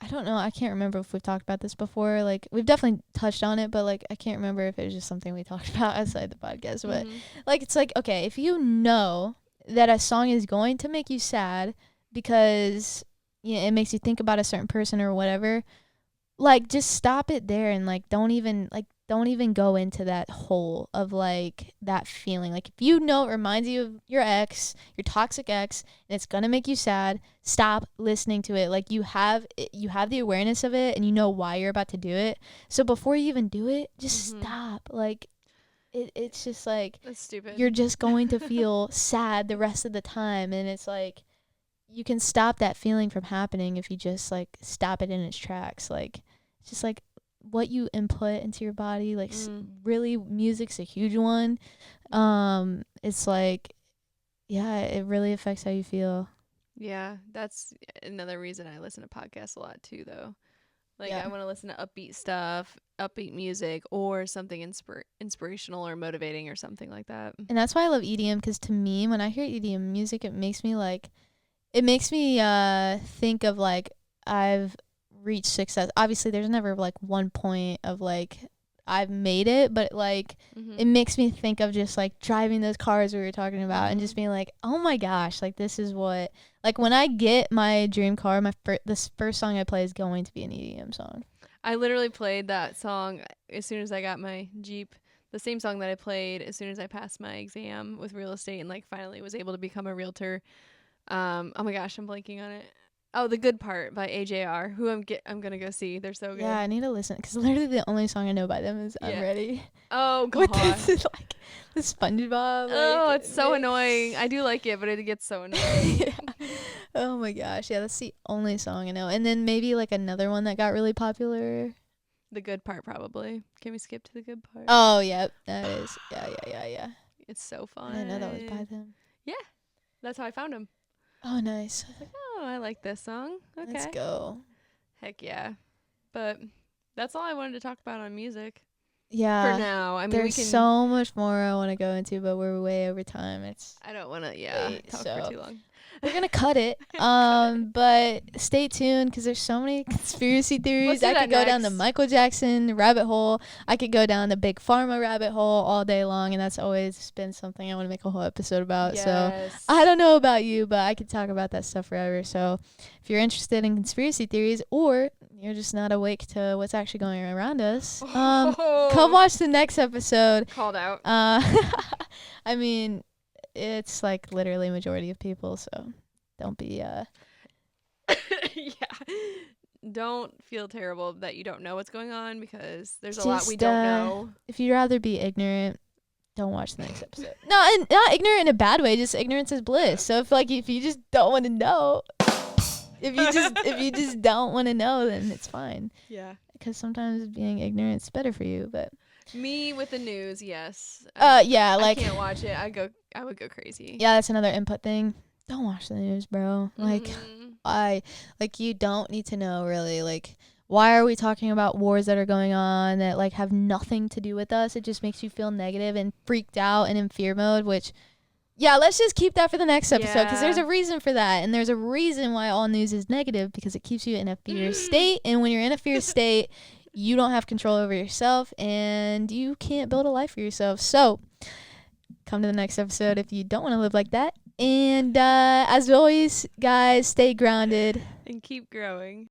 I don't know, I can't remember if we've talked about this before. Like we've definitely touched on it, but like I can't remember if it was just something we talked about outside the podcast. But Mhm. like it's like, okay, if you know that a song is going to make you sad because it makes you think about a certain person or whatever, like just stop it there and like don't even go into that hole of like that feeling. Like if you know it reminds you of your ex, your toxic ex, and it's gonna make you sad, stop listening to it. Like you have the awareness of it and you know why you're about to do it. So before you even do it, just Mhm. stop. Like it's just like That's stupid. you're just going to feel sad the rest of the time, and it's like you can stop that feeling from happening if you just like stop it in its tracks. Like it's just like what you input into your body, like really music's a huge one. It's like it really affects how you feel. Yeah, that's another reason I listen to podcasts a lot too though. Like Yeah. I want to listen to upbeat stuff, upbeat music, or something inspirational or motivating or something like that. And that's why I love EDM, because to me when I hear EDM music, it makes me think of like I've reached success. Obviously there's never like one point of like I've made it, but like it makes me think of just like driving those cars we were talking about and just being like, oh my gosh, like this is what, like when I get my dream car, this first song I play is going to be an EDM song. I literally played that song as soon as I got my Jeep. The same song that I played as soon as I passed my exam with real estate and like finally was able to become a realtor. Oh my gosh, I'm blanking on it. Oh, The Good Part by AJR, who I'm gonna go see. They're so good. Yeah, I need to listen, because literally the only song I know by them is I'm Ready. Oh god. With this, like the SpongeBob. Oh, like, it's so mix. annoying. I do like it, but it gets so annoying. Yeah. Oh my gosh, yeah, that's the only song I know. And then maybe like another one that got really popular. The Good Part, probably. Can we skip to The Good Part? Oh, yep, that is. Yeah. It's so fun. I didn't know that was by them. Yeah, that's how I found him. Oh, nice. Oh, I like this song. Okay. Let's go. Heck yeah. But that's all I wanted to talk about on music. Yeah. For now. I mean, there's so much more I want to go into, but we're way over time. I don't want to, talk for too long. We're going to cut it. But stay tuned, because there's so many conspiracy theories. I could go down the Michael Jackson rabbit hole. I could go down the Big Pharma rabbit hole all day long, and that's always been something I want to make a whole episode about. Yes. So I don't know about you, but I could talk about that stuff forever. So if you're interested in conspiracy theories, or you're just not awake to what's actually going around us, come watch the next episode. Called out. I mean, it's like literally majority of people, so don't be yeah. Don't feel terrible that you don't know what's going on, because there's a lot we don't know. If you'd rather be ignorant, don't watch the next episode. No, and not ignorant in a bad way, just ignorance is bliss. So if you just don't want to know, if you just don't want to know, then it's fine. Yeah. Because sometimes being ignorant is better for you. But Me with the news, yes. yeah, like I can't watch it. I would go crazy. yeah, that's another input thing. Don't watch the news, bro. Like, you don't need to know, really. Like, why are we talking about wars that are going on that, like, have nothing to do with us? It just makes you feel negative and freaked out and in fear mode, which, yeah, let's just keep that for the next episode, because there's a reason for that. And there's a reason why all news is negative, because it keeps you in a fear state. And when you're in a fear state, you don't have control over yourself, and you can't build a life for yourself. So come to the next episode if you don't want to live like that. And as always, guys, stay grounded and keep growing.